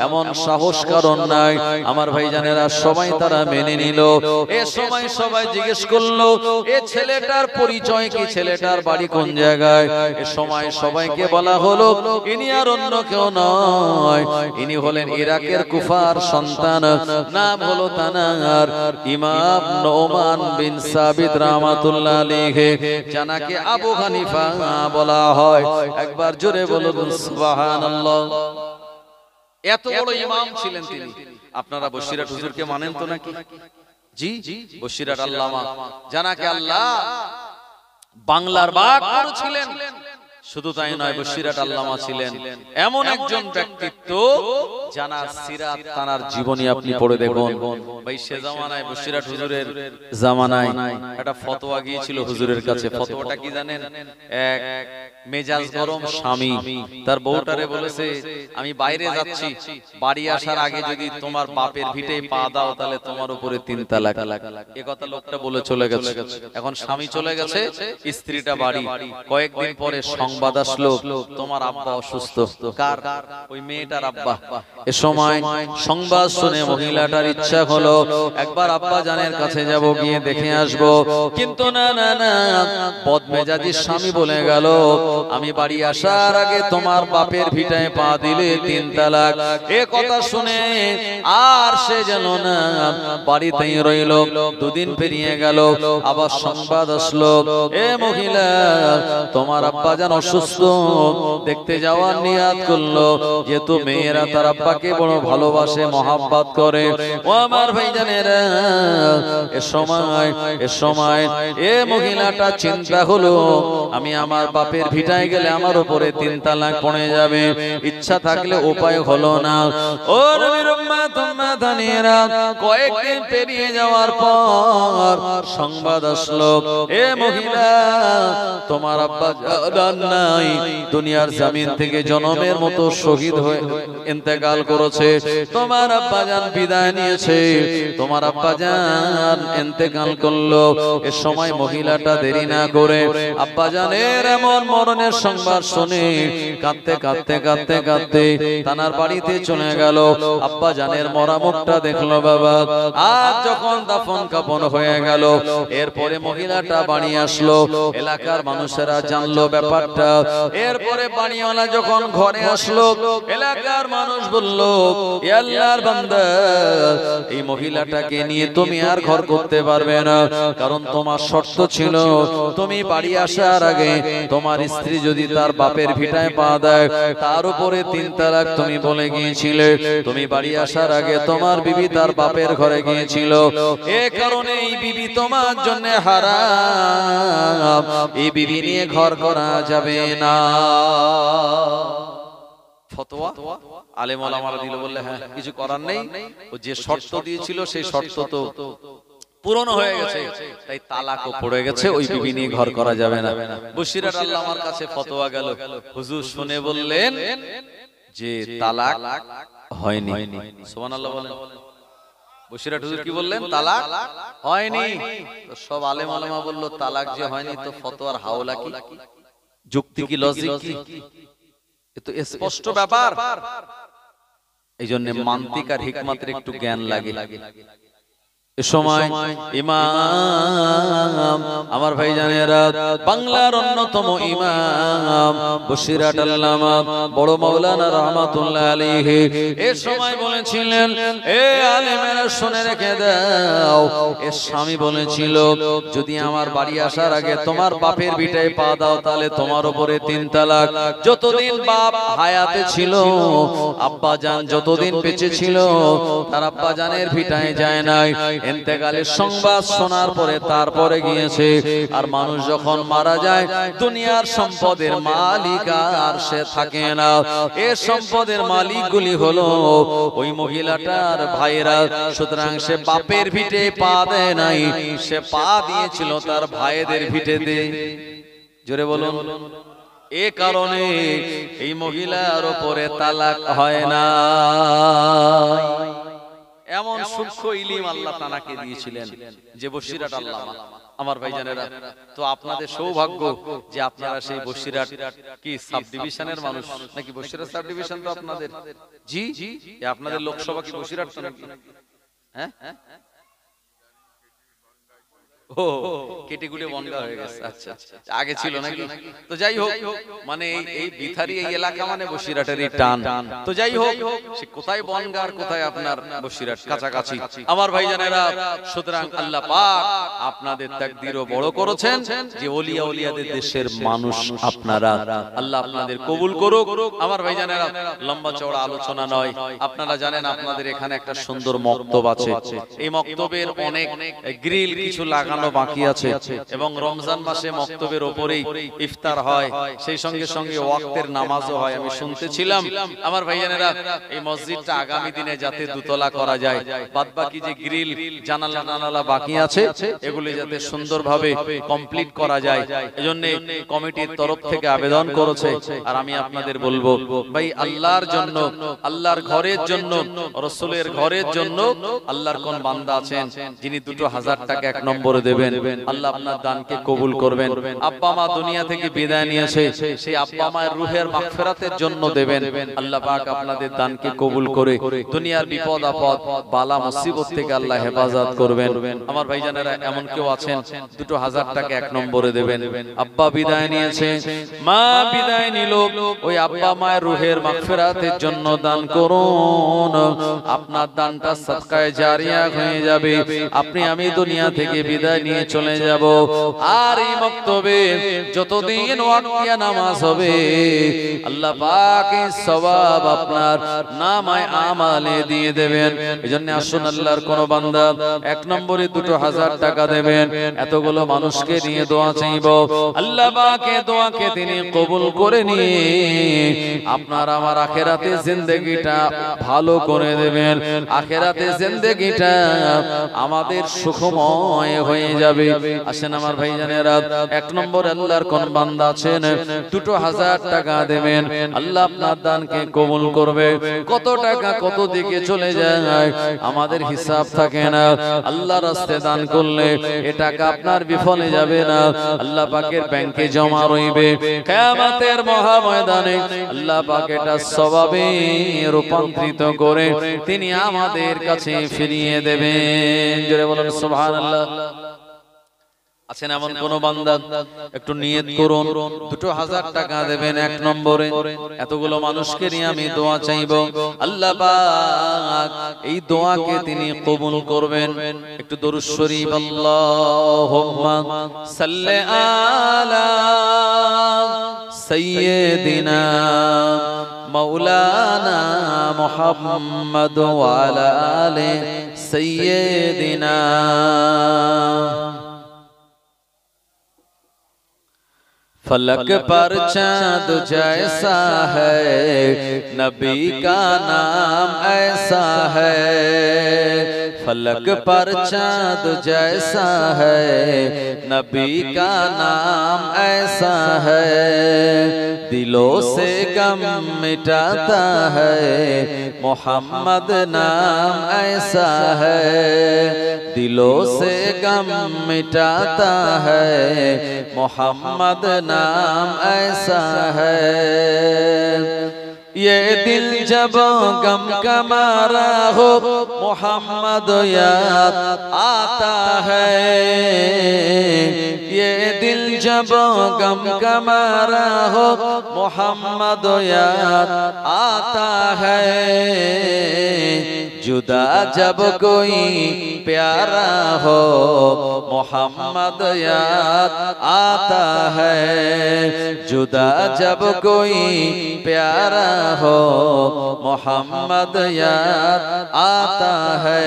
[SPEAKER 1] এমন সাহস কারণ নাই। আমার ভাইজানেরা সবাই তারা মেনে নিল। এ সময় সবাই জিজ্ঞেস করলো এ ছেলেটার পরিচয় কি, ছেলেটার বাড়ি কোন জায়গায়। এ সময় সবাইকে বলা হলো ইনি আর অন্য কেউ নয়, ইনি হলেন ইরাকের কুফার সন্তান, নাম হলো তানার ইমাম নোমান বিন সাবিত রাহমাতুল্লাহ আলাইহি, জানাকে আবু হানিফা বলা হয়। একবার জোরে বলুন সুবহানাল্লাহ। এত বড় ইমাম ছিলেন তিনি। আপনারা বসিরহাট হুজুরকে মানেন তো নাকি? জি, বসিরহাট আল্লামা জানাকে আল্লাহ বাংলার বাগ করেছিলেন। শুধু তাই নয়, বসিরহাট আল্লামা ছিলেন এমন একজন ব্যক্তিত্ব জানার সিরাত তানার জীবনী আপনি পড়ে দেখুন। ভাই সে জামানায় বসিরহাট হুজুরের জামানায় একটা ফতোয়া গিয়েছিল হুজুরের কাছে। ফতোয়াটা কি জানেন? এক মেজাজ গরম স্বামী তার বউটারে বলেছে আমি বাইরে যাচ্ছি, বাড়ি আসার আগে যদি তোমার বাপের ভিটে পা দাও তাহলে তোমার উপরে 3 তালাক। এ কথা লোকটা বলে চলে গেছে। এখন স্বামী চলে গেছে, স্ত্রীটা বাড়ি। কয়েকদিন পরে সংবাদ আসলো তোমার আব্বা অসুস্থ। কার? ওই মেয়েটার আব্বা। এ সময় সংবাদ শুনে মহিলাটার ইচ্ছা হলো একবার আব্বা জানের কাছে যাব, গিয়ে দেখে আসব। কিন্তু না না না, বদমেজাজি স্বামী বলে গেল আমি বাড়ি আসার আগে তোমার বাপের ভিটায় পা দিলে 3 তালাক। এ কথা শুনে আর সে যেন না বাড়িতেই রইল। দুদিন পেরিয়ে গেল, আবার সংবাদ আসলো এ মহিলা তোমার আব্বা জান অসুস্থ, দেখতে যাওয়ার নিয়াত করলো। যেহেতু মেয়েরা তার আব্বাকে বড় ভালোবাসে মহাব্বত করে। ও আমার ভাইজানেরা, এ সময় এ মহিলাটা চিন্তা হলো আমি আমার বাপের ভিটায় গেলে আমার উপরে 3 তালাক পড়ে যাবে। ইচ্ছা থাকলে উপায় হলো না। ও নবীর উম্মত উম্মাতানিরা, কয়েকদিন পেরিয়ে যাওয়ার পর সংবাদ আসলো এ মহিলা তোমার আব্বা জান নাই, দুনিয়ার জমিন থেকে জনমের মতো শহীদ হয়ে ইন্তেকাল করেছে। তোমার আব্বা জান বিদায় নিয়েছে, তোমার আব্বা জান ইন্তেকাল করলো। এ সময় মহিলাটা দেরি না করে আব্বা জানের এমন মরণের সংবাদ শুনে কাঁদতে কাঁদতে কাঁদতে কাঁদতে তানার বাড়িতে চলে গেল। আব্বা জানের মরা মুখটা দেখলো বাবা। আর যখন দাফন কাফন হয়ে গেল, এরপরে মহিলাটা বাড়ি আসলো। এলাকার মানুষেরা জানলো ব্যাপারটা। এরপরে বাড়িওয়ালা যখন ঘরে আসলো, এলাকার মানুষ বলল এ আল্লাহর বান্দা, এই মহিলাটাকে নিয়ে তুমি আর ঘর করতে পারবে না, কারণ তোমার শর্ত ছিল তুমি বাড়ি আসার আগে তোমার স্ত্রী যদি তার বাপের ভিটায় পা দেয় তার উপরে 3 তালাক তুমি বলে গিয়েছিলে। তুমি বাড়ি আসার আগে তোমার বিবি তার বাপের ঘরে গিয়েছিল, এ কারণে এই বিবি তোমার জন্য হারাম, এই বিবি নিয়ে ঘর করা যাবে না। ফতোয়া আলেম ওলামারা দিল, বললে হ্যাঁ কিছু করার নেই, ও যে শর্ত দিয়েছিল সেই শর্ত তো পূরণ হয়ে গেছে, তাই তালাকও পড়ে গেছে, ওই বিবি নিয়ে ঘর করা যাবে না। বসিরহাট আল্লামার কাছে ফতোয়া গেল। হুজুর শুনে বললেন যে তালাক হয়নি। সুবহানাল্লাহ বলেন। বসিরহাট হুজুর কি বললেন? তালাক হয়নি। তো সব আলেম ওলামা বলল তালাক যে হয়নি তো ফতোয়ার হাওলা কি, যুক্তি কি, লজিক কি? এ তো স্পষ্ট ব্যাপার। এই জন্য মান্তিক আর হিকমতের একটু জ্ঞান লাগে। এ সময় ইমাম আমার ভাইজানেরা বাংলার অন্যতম ইমাম বসিরহাট আল্লামা বড় মাওলানা রাহমাতুল্লাহ আলাইহি এ সময় বলেছিলেন, এ আলেমেরা শুনে রেখে দাও। এর স্বামী বলেছিল, যদি আমার বাড়ি আসার আগে তোমার বাপের ভিটায় পা দাও তাহলে তোমার উপরে 3 তালাক। যতদিন বাপ হায়াতে ছিল, আব্বা জান যতদিন বেঁচে ছিল, তার আব্বা জানের ভিটায় যায় নাই। ইন্তেকালের সংবাদ শোনার পরে তারপরে গিয়েছে। আর মানুষ যখন মারা যায়, দুনিয়ার সম্পদের মালিক আর সে থাকে না। এই সম্পদের মালিকগুলি হলো ওই মহিলাটার ভাইরা। সুতরাং সে বাপের ভিটে পা দেয় নাই, সে পা দিয়েছিল তার ভাইদের ভিটেতে। জোরে বলুন। এ কারণে এই মহিলার উপরে তালাক হয় না। এমন সূক্ষ্ম ইলম আল্লাহ তানাকে দিয়েছিলেন যে বসিরহাট আল্লামা। আমার ভাইজানেরা, তো আপনাদের সৌভাগ্য যে আপনারা সেই বসিরহাট কি সাব ডিভিশনের মানুষ নাকি? বসিরহাট সাব ডিভিশন তো আপনাদের। জি, আপনাদের লোকসভা কি বসিরহাট তো নাকি? হ্যাঁ, ও কেটেগুড়ে বনগা হয়ে গেছে। আচ্ছা, আগে ছিল নাকি? তো যাই হোক, মানে এই বিথারি এই এলাকা মানে বসিরহাটেরই টান। তো যাই হোক, সে কোথায় বনগা আর কোথায় আপনার বসিরহাট, কাছাকাছি। আমার ভাইজানেরা, সুতরাং আল্লাহ পাক আপনাদের তাকদীরও বড় করেছেন যে ওলিয়া ওলিয়াদের দেশের মানুষ আপনারা। আল্লাহ আপনাদের কবুল করুক। আমার ভাইজানেরা, লম্বা চওড়া আলোচনা নয়। আপনারা জানেন আপনাদের এখানে একটা সুন্দর মক্তব আছে। এই মক্তবের অনেক গ্রিল কিছু লাগানো বাকি আছে এবং রমজান মাসে মক্তবের উপরেই ইফতার হয়, সেই সঙ্গে সঙ্গে ওয়াক্তের নামাজও হয়। আমি শুনতেছিলাম আমার ভাইজানেরা, এই মসজিদটা আগামী দিনে যাতে দুতলা করা যায়, বাদবাকি যে গ্রিল জানালা জানালা বাকি আছে এগুলি যাতে সুন্দরভাবে কমপ্লিট করা যায়, এজন্য কমিটির তরফ থেকে আবেদন করেছে। আর আমি আপনাদের বলবো, ভাই আল্লাহর জন্য, আল্লাহর ঘরের জন্য, রাসূলের ঘরের জন্য আল্লাহর কোন বান্দা আছেন যিনি 2000 টাকা 1 নম্বরে দেবেন, আল্লাহ আপনার দানকে কবুল করবেন। আব্বা মা দুনিয়া থেকে বিদায় নিয়েছে, সেই আব্বা মায়ের রূহের মাগফিরাতের জন্য দেবেন। আল্লাহ পাক আপনাদের দানকে কবুল করে দুনিয়ার বিপদ আপদ বালা মুসিবত থেকে আল্লাহ হেফাজত করবেন। আমার ভাইজানেরা, এমন কেউ আছেন 2000 টাকা 1 নম্বরে দেবেন। আব্বা বিদায় নিয়েছে, মা বিদায় নিল, ওই আব্বা মায়ের রূহের মাগফিরাতের জন্য দান করুন। আপনার দানটা সাদকায়ে জারিয়া হয়ে যাবে। আপনি আমি দুনিয়া থেকে বিদায় নিয়ে চলে যাব। আর এই মক্তবে যতদিন ওয়াক্তিয়া নামাজ হবে, আল্লাহ পাক এই সওয়াব আপনার নামায়ে আমালে দিয়ে দেবেন। এজন্য আসুন, আল্লাহর কোন বান্দা 1 নম্বরে 2000 টাকা দেবেন। এতগুলো মানুষকে নিয়ে দোয়া চাইব, আল্লাহ পাকের দোয়াকে তিনি কবুল করে নিয়ে আপনার আমার আখিরাতে জিন্দেগিটা ভালো করে দেবেন। আখিরাতে জিন্দেগিটা আমাদের সুখময় হয়ে যাবে। আসেন আমার ভাইজানেরা, 1 নম্বর আল্লাহর কোন বান্দা আছেন 2000 টাকা দেবেন, আল্লাহ আপনার দানকে কবুল করবে। কত টাকা কত দিকে চলে যায় আমাদের হিসাব থাকে না। আল্লাহর রাস্তায় দান করলে এ টাকা আপনার বিফলে যাবে না, আল্লাহ পাকের ব্যাংকে জমা রইবে। কিয়ামতের মহা ময়দানে আল্লাহ পাক এটা সওয়াবে রূপান্তরিত করে তিনি আমাদের কাছে ফিরিয়ে দেবেন। জোরে বলেন সুবহানাল্লাহ। আছেন এমন কোন বান্দা? একটু নিয়ত করুন, 2000 টাকা দেবেন 1 নম্বরে। এতগুলো মানুষকে নিয়ে আমি দোয়া চাইব, আল্লাহ পাক এই দোয়াকে তিনি কবুল করবেন। একটু দরুদ শরীফ, আল্লাহুম্মা সাল্লি আলা সাইয়্যিদিনা মাওলানা মুহাম্মদ ওয়া আলা আলি সাইয়্যিদিনা। फलक पर चाँद जैसा है, नबी का नाम ऐसा है। फलक पर चाँद जैसा है, नबी का नाम ऐसा है। दिलों से गम मिटाता है, मोहम्मद नाम ऐसा है। दिलों से गम मिटाता है, मोहम्मद नाम ऐसा है। ये दिल जब गम का मारा हो मोहम्मद याद आता है, ये दिल जब गम का मारा हो मोहम्मद याद आता है, जुदा जब कोई प्यारा हो मोहम्मद याद आता है, जुदा जब कोई प्यारा हो मोहम्मद याद आता है,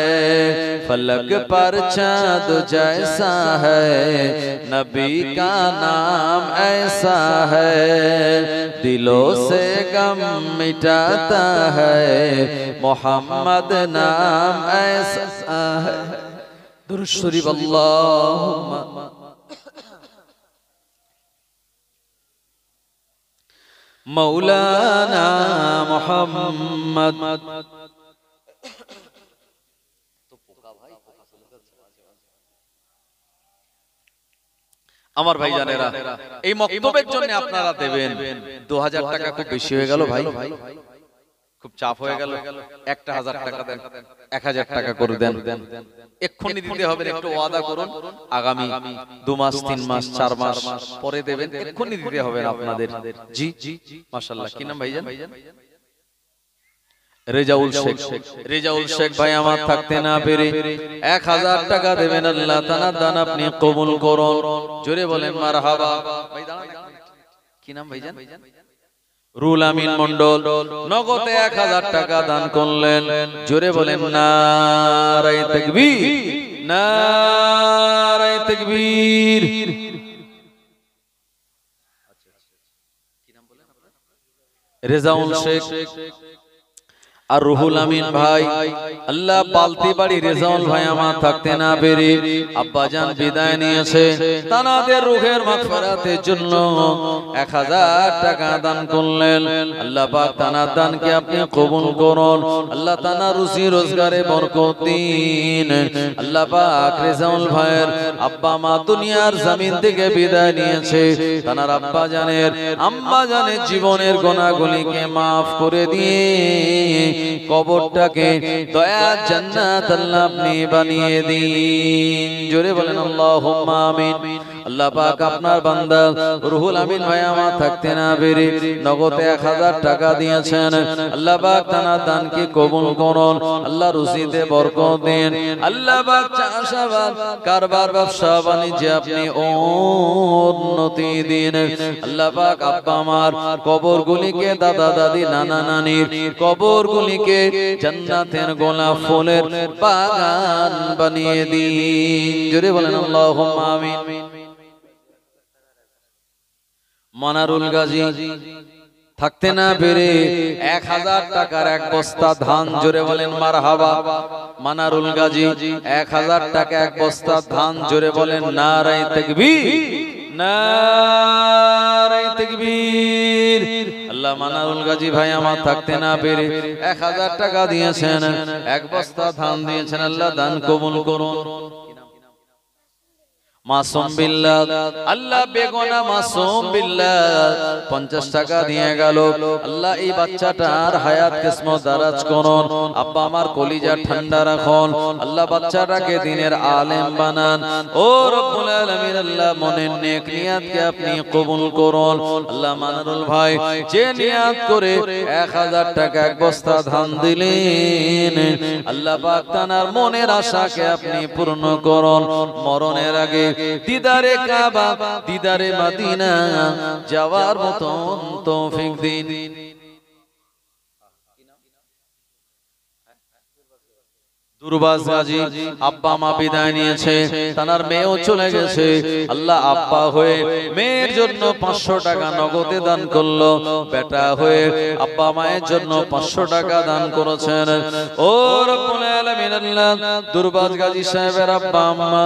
[SPEAKER 1] फलक पर चाँद जैसा है नबी का नाम ऐसा है, दिलों से गम मिटाता है मोहम्मद नाम ऐसा है। दुरूद शरीफ अल्लाहुम्मा मौलाना मोहम्मद। আমার ভাই জানেরা এই মক্তবের জন্য আপনারা দেবেন 2000 টাকা, খুব বেশি হয়ে গেল ভাই, খুব চাপ হয়ে গেল, 1000 টাকা দেন, 1000 টাকা করে দেন, এক্ষুনি দিতে হবে, একটু ওয়াদা করুন, আগামী 2 মাস 3 মাস 4 মাস পরে দেবেন, এক্ষুনি দিতে হবে আপনাদের। জি মাশাআল্লাহ, কি নাম ভাইজান? রেজাউল শেখ। রেজাউল শেখ ভাই আমার থাকতে না পেরে 1000 টাকা দেবেন, আল্লাহ তাআলা দান আপনি কবুল করুন, জোরে বলেন মারহাবা। ভাই দাঁড়ান, কি নাম ভাইজান? রুল আমিন মন্ডল নগদে 1000 টাকা দান করলেন, জোরে বলেন নারায়ে তাকবীর, নারায়ে তাকবীর। কি নাম বলেন আপনারা? রেজাউল শেখ আর রুহুল আমিন ভাই। আল্লাহ পালতি বাড়ি রেজাউল ভাই আমার থাকতে না পেরে আব্বাজান বিদায় নিয়েছে, তানাদের রূহের মাগফিরাতের জন্য 1000 টাকা দান করলেন, আল্লাহ পাক তানার দানকে আপনি কবুল করুন, আল্লাহ তাআলা রুজি রোজগারে বরকত দিন। আল্লাহ পাক রেজাউল ভাইয়ের আব্বা মা দুনিয়ার জমিন থেকে বিদায় নিয়েছে, তানার আব্বা জানের আম্মা জানের জীবনের গুনাহগুলিকে maaf করে দিয়ে কবরটাকে দয়া জান্নাত আল্লাহ আপনি বানিয়ে দিন, জোরে বলেন আল্লাহুম্মা আমিন। আল্লাহ পাক আপনার বান্দা রুহুল আমিন ভাই আমার থাকতে না পেরে নগদে 1000 টাকা দিয়েছেন, আল্লাহ পাক তানার দানকে কবুল করুন, আল্লাহ রুজিতে বরকত দিন, আল্লাহ পাক চাষাবাদ কারবার ব্যবসা বাণিজ্যে আপনি উন্নতি দিন, আল্লাহ পাক আব্বা আমার কবরগুলিকে, দাদা দাদি নানা নানির কবরগুলিকে জান্নাতের গোলাপ ফুলের বাগান বানিয়ে দিন, জোরে বলেন আল্লাহুম্মা আমিন। মানারুল গাজী থাকতে না পেরে 1000 টাকার এক বস্তা ধান, জোরে বলেন মারহাবা। মানারুল গাজী 1000 টাকা এক বস্তা ধান, জোরে বলেন নারায়ে তাকবীর, নারায়ে তাকবীর। আল্লাহ মানারুল গাজী ভাই আমার থাকতে না পেরে 1000 টাকা দিয়েছেন, এক বস্তা ধান দিয়েছেন, আল্লাহ দান কবুল করুন। মাসুম বিল্লাহ, আল্লাহ বেগুনা মাসুম বিল্লাহ 50 টাকা দিয়ে গেল, আল্লাহ এই বাচ্চাটার হায়াত কিসমত দারাজ করুন, আব্বা আমার কলিজা ঠান্ডা রাখুন, আল্লাহ বাচ্চাটাকে দিনের আলেম বানান, ও রব্বুল আলামিন আল্লাহ মনের নেক নিয়াতকে আপনি কবুল করুন। আল্লাহ মানারুল ভাই যে নিয়াত করে 1000 টাকা এক বস্তা ধান দিলেন, আল্লাহ পাক তার মনের আশাকে আপনি পূর্ণ করুন, মরণের আগে দিদারে কাবা দিদারে মদিনা যাওয়ার মতন তৌফিক দিন। দুরবাজ গাজী আব্বা মা বিদায় নিয়েছে, তার মেয়েও চলে গেছে, আল্লাহ আব্বা হয়ে মেয়ের জন্য 500 টাকা নগদে দান করলো, বেটা হয়ে আব্বা মায়ের জন্য 500 টাকা দান করেছেন। ও রব্বুল আলামিন আল্লাহ দুরবাজ গাজী সাহেবের আব্বা আম্মা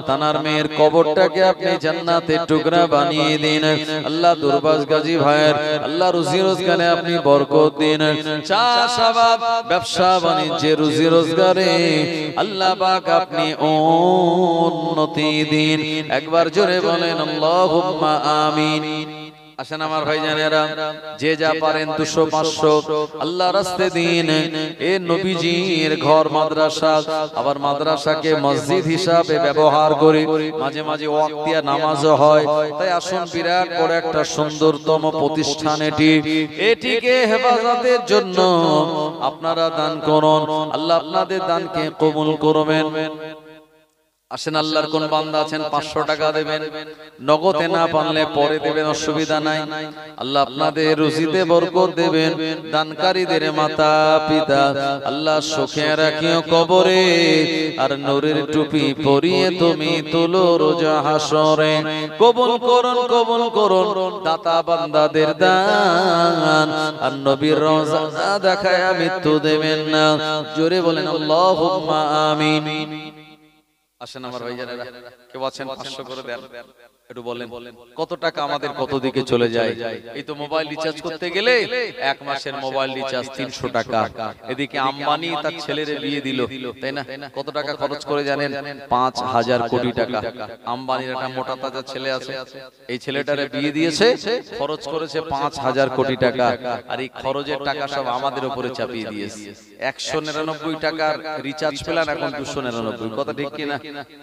[SPEAKER 1] তার মেয়ের কবরটাকে আপনি জান্নাতের টুকরা বানিয়ে দিন, আল্লাহ দুরবাজ গাজী ভাইয়ের আল্লাহ রুজি রোজগারে আপনি বরকত দিন, চাষাবাদ ব্যবসা বাণিজ্যে রুজি রোজগারে আল্লাহ পাক আপনি উন্নতি দিন। একবার জোরে বলেন আল্লাহুম্মা আমিন। আসেন আমার ভাইজানেরা, যে যা পারেন 200-500 আল্লাহ রাস্তায় দিন। এ নবীজির ঘর মাদ্রাসা, আবার মাদ্রাসাকে মসজিদ হিসাবে ব্যবহার করি, মাঝে মাঝে ওয়াক্তিয়া নামাজও হয়। তাই আসুন, বিরাট বড় একটা সুন্দরতম প্রতিষ্ঠান এটিকে হেফাজতের জন্য আপনারা দান করুন, আল্লাহ আপনাদের দানকে কবুল করবেন। আসেন, আল্লাহর কোন বান্দা আছেন 500 টাকা দেবেন, নগদে না পারলে পরে দেবেন, অসুবিধা নাই। আল্লাহ আপনাদের রুজিতে বরকত দেবেন। দানকারীদের মাতা পিতা আল্লাহ সুখে রাখিও কবরে, আর নূরের টুপি পরিয়ে তুমি তুলো রোজ হাসরে। কবুল করুন, কবুল করুন দাতা বান্দাদের দান, আর নবীর রওজা দেখায় মৃত্যু দেবেন না। জোরে বলেন আল্লাহুম্মা আমিন। আসেন আমার ভাইজানেরা, কেউ আছেন 500 করে দেন, একটু বলেন কত টাকা আমাদের কত দিকে চলে যায়। এই তো মোবাইল রিচার্জ করতে গেলে এক মাসের মোবাইল রিচার্জ 300 টাকা। এদিকে আম্বানি তার ছেলের বিয়ে দিল, তাই না? কত টাকা খরচ করে জানেন? 5000 কোটি টাকা। আম্বানির একটা মোটা তাজা ছেলে আছে, এই ছেলেটারে বিয়ে দিয়েছে, খরচ করেছে 5000 কোটি টাকা। আর এই খরচের টাকা সব আমাদের উপরে চাপিয়ে দিয়েছে। 199 টাকার রিচার্জ পেলেন, এখন 299। কথা ঠিক কিনা?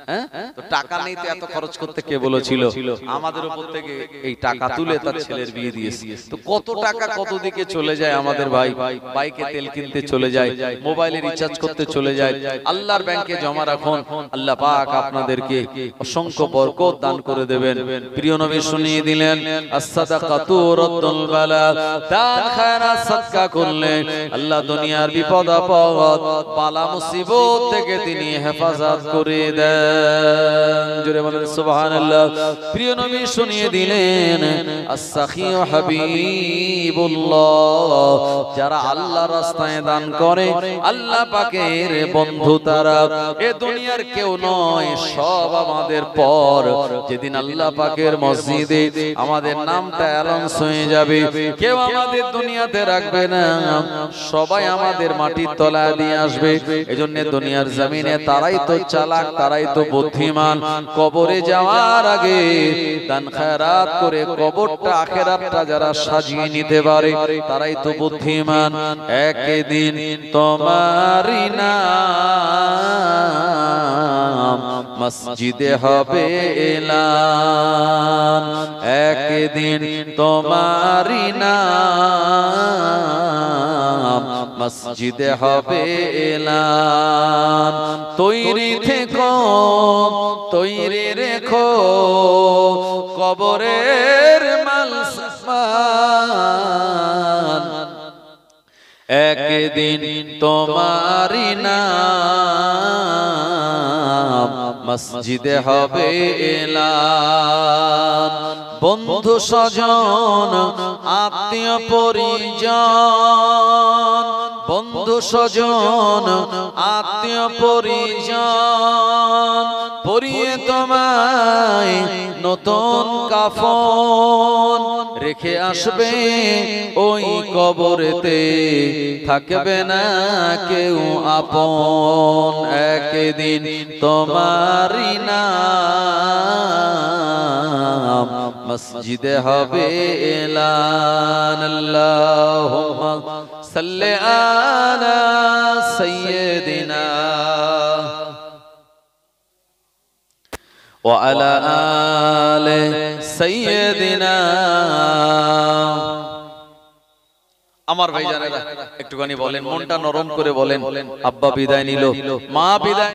[SPEAKER 1] হ্যাঁ, তো টাকা নেই তো এত খরচ করতে কে বলেছিল? আমাদের উপর থেকে এই টাকা তুলে তার ছেলের বিয়ে দিয়েছে। তো কত টাকা কত দিকে চলে যায় আমাদের ভাই। বাইকে তেল কিনতে চলে যায়, মোবাইলে রিচার্জ করতে চলে যায়। আল্লাহর ব্যাংকে জমা রাখুন, আল্লাহ পাক আপনাদেরকে অসংখ্য বরকত দান করে দেবেন। প্রিয় নবী শুনিয়ে দিলেন, as-সাদাকাতু রাদ্দুল বালা, দান খায়রাত সাদকা করলে আল্লাহ দুনিয়ার বিপদ আপদ বালা মুসিবত থেকে তিনি হেফাজত করে দেন। জোরে বলেন সুবহানাল্লাহ। প্রিয় নবী শুনিয়ে দিলেন, as-সাখিয়ু হাবিবুল্লাহ, যারা আল্লাহর রাস্তায় দান করে আল্লাহ পাকের বন্ধু তারা। এ দুনিয়ার কেউ নয়, সব আমাদের পর। যেদিন আল্লাহ পাকের মসজিদে আমাদের নামটা অ্যালাউন্স হয়ে যাবে, কেউ আমাদের দুনিয়াতে রাখবে না, সবাই আমাদের মাটির তলায় দিয়ে আসবে। এজন্য দুনিয়ার জমিনে তারাই তো চালাক, তারাই তো বুদ্ধিমান। কবরে যাওয়ার আগে দান খায়রাত করে কবরটা আখিরাতটা যারা সাজিয়ে নিতে পারে তারাই তো বুদ্ধিমান। একদিন তোমারই নাম মসজিদে হবে এলান, একদিন তোমারই নাম মসজিদে হবে এলান। তৈরি থেকো, তৈরি রেখো কবরের মাল সামান, একদিন তোমারই নাম মসজিদে হবে এলান। বন্ধু স্বজন আত্মীয় পরিজন, বন্ধু স্বজন আত্মীয় পরিজন পরিয়ে তোমায় নতুন কাফন রেখে আসবে ওই কবরেতে, থাকবে না কেউ আপন। একদিন তোমারই নাম মসজিদে হবে এলান। আল্লাহুম্মা সাল্লি আলা সাইয়্যিদিনা ওয়া আলা আলি সাইয়্যিদিনা। আমার ভাইজানেরা একটুখানি বলেন, মনটা নরম করে বলেন। আব্বা বিদায় নিল, মা বিদায়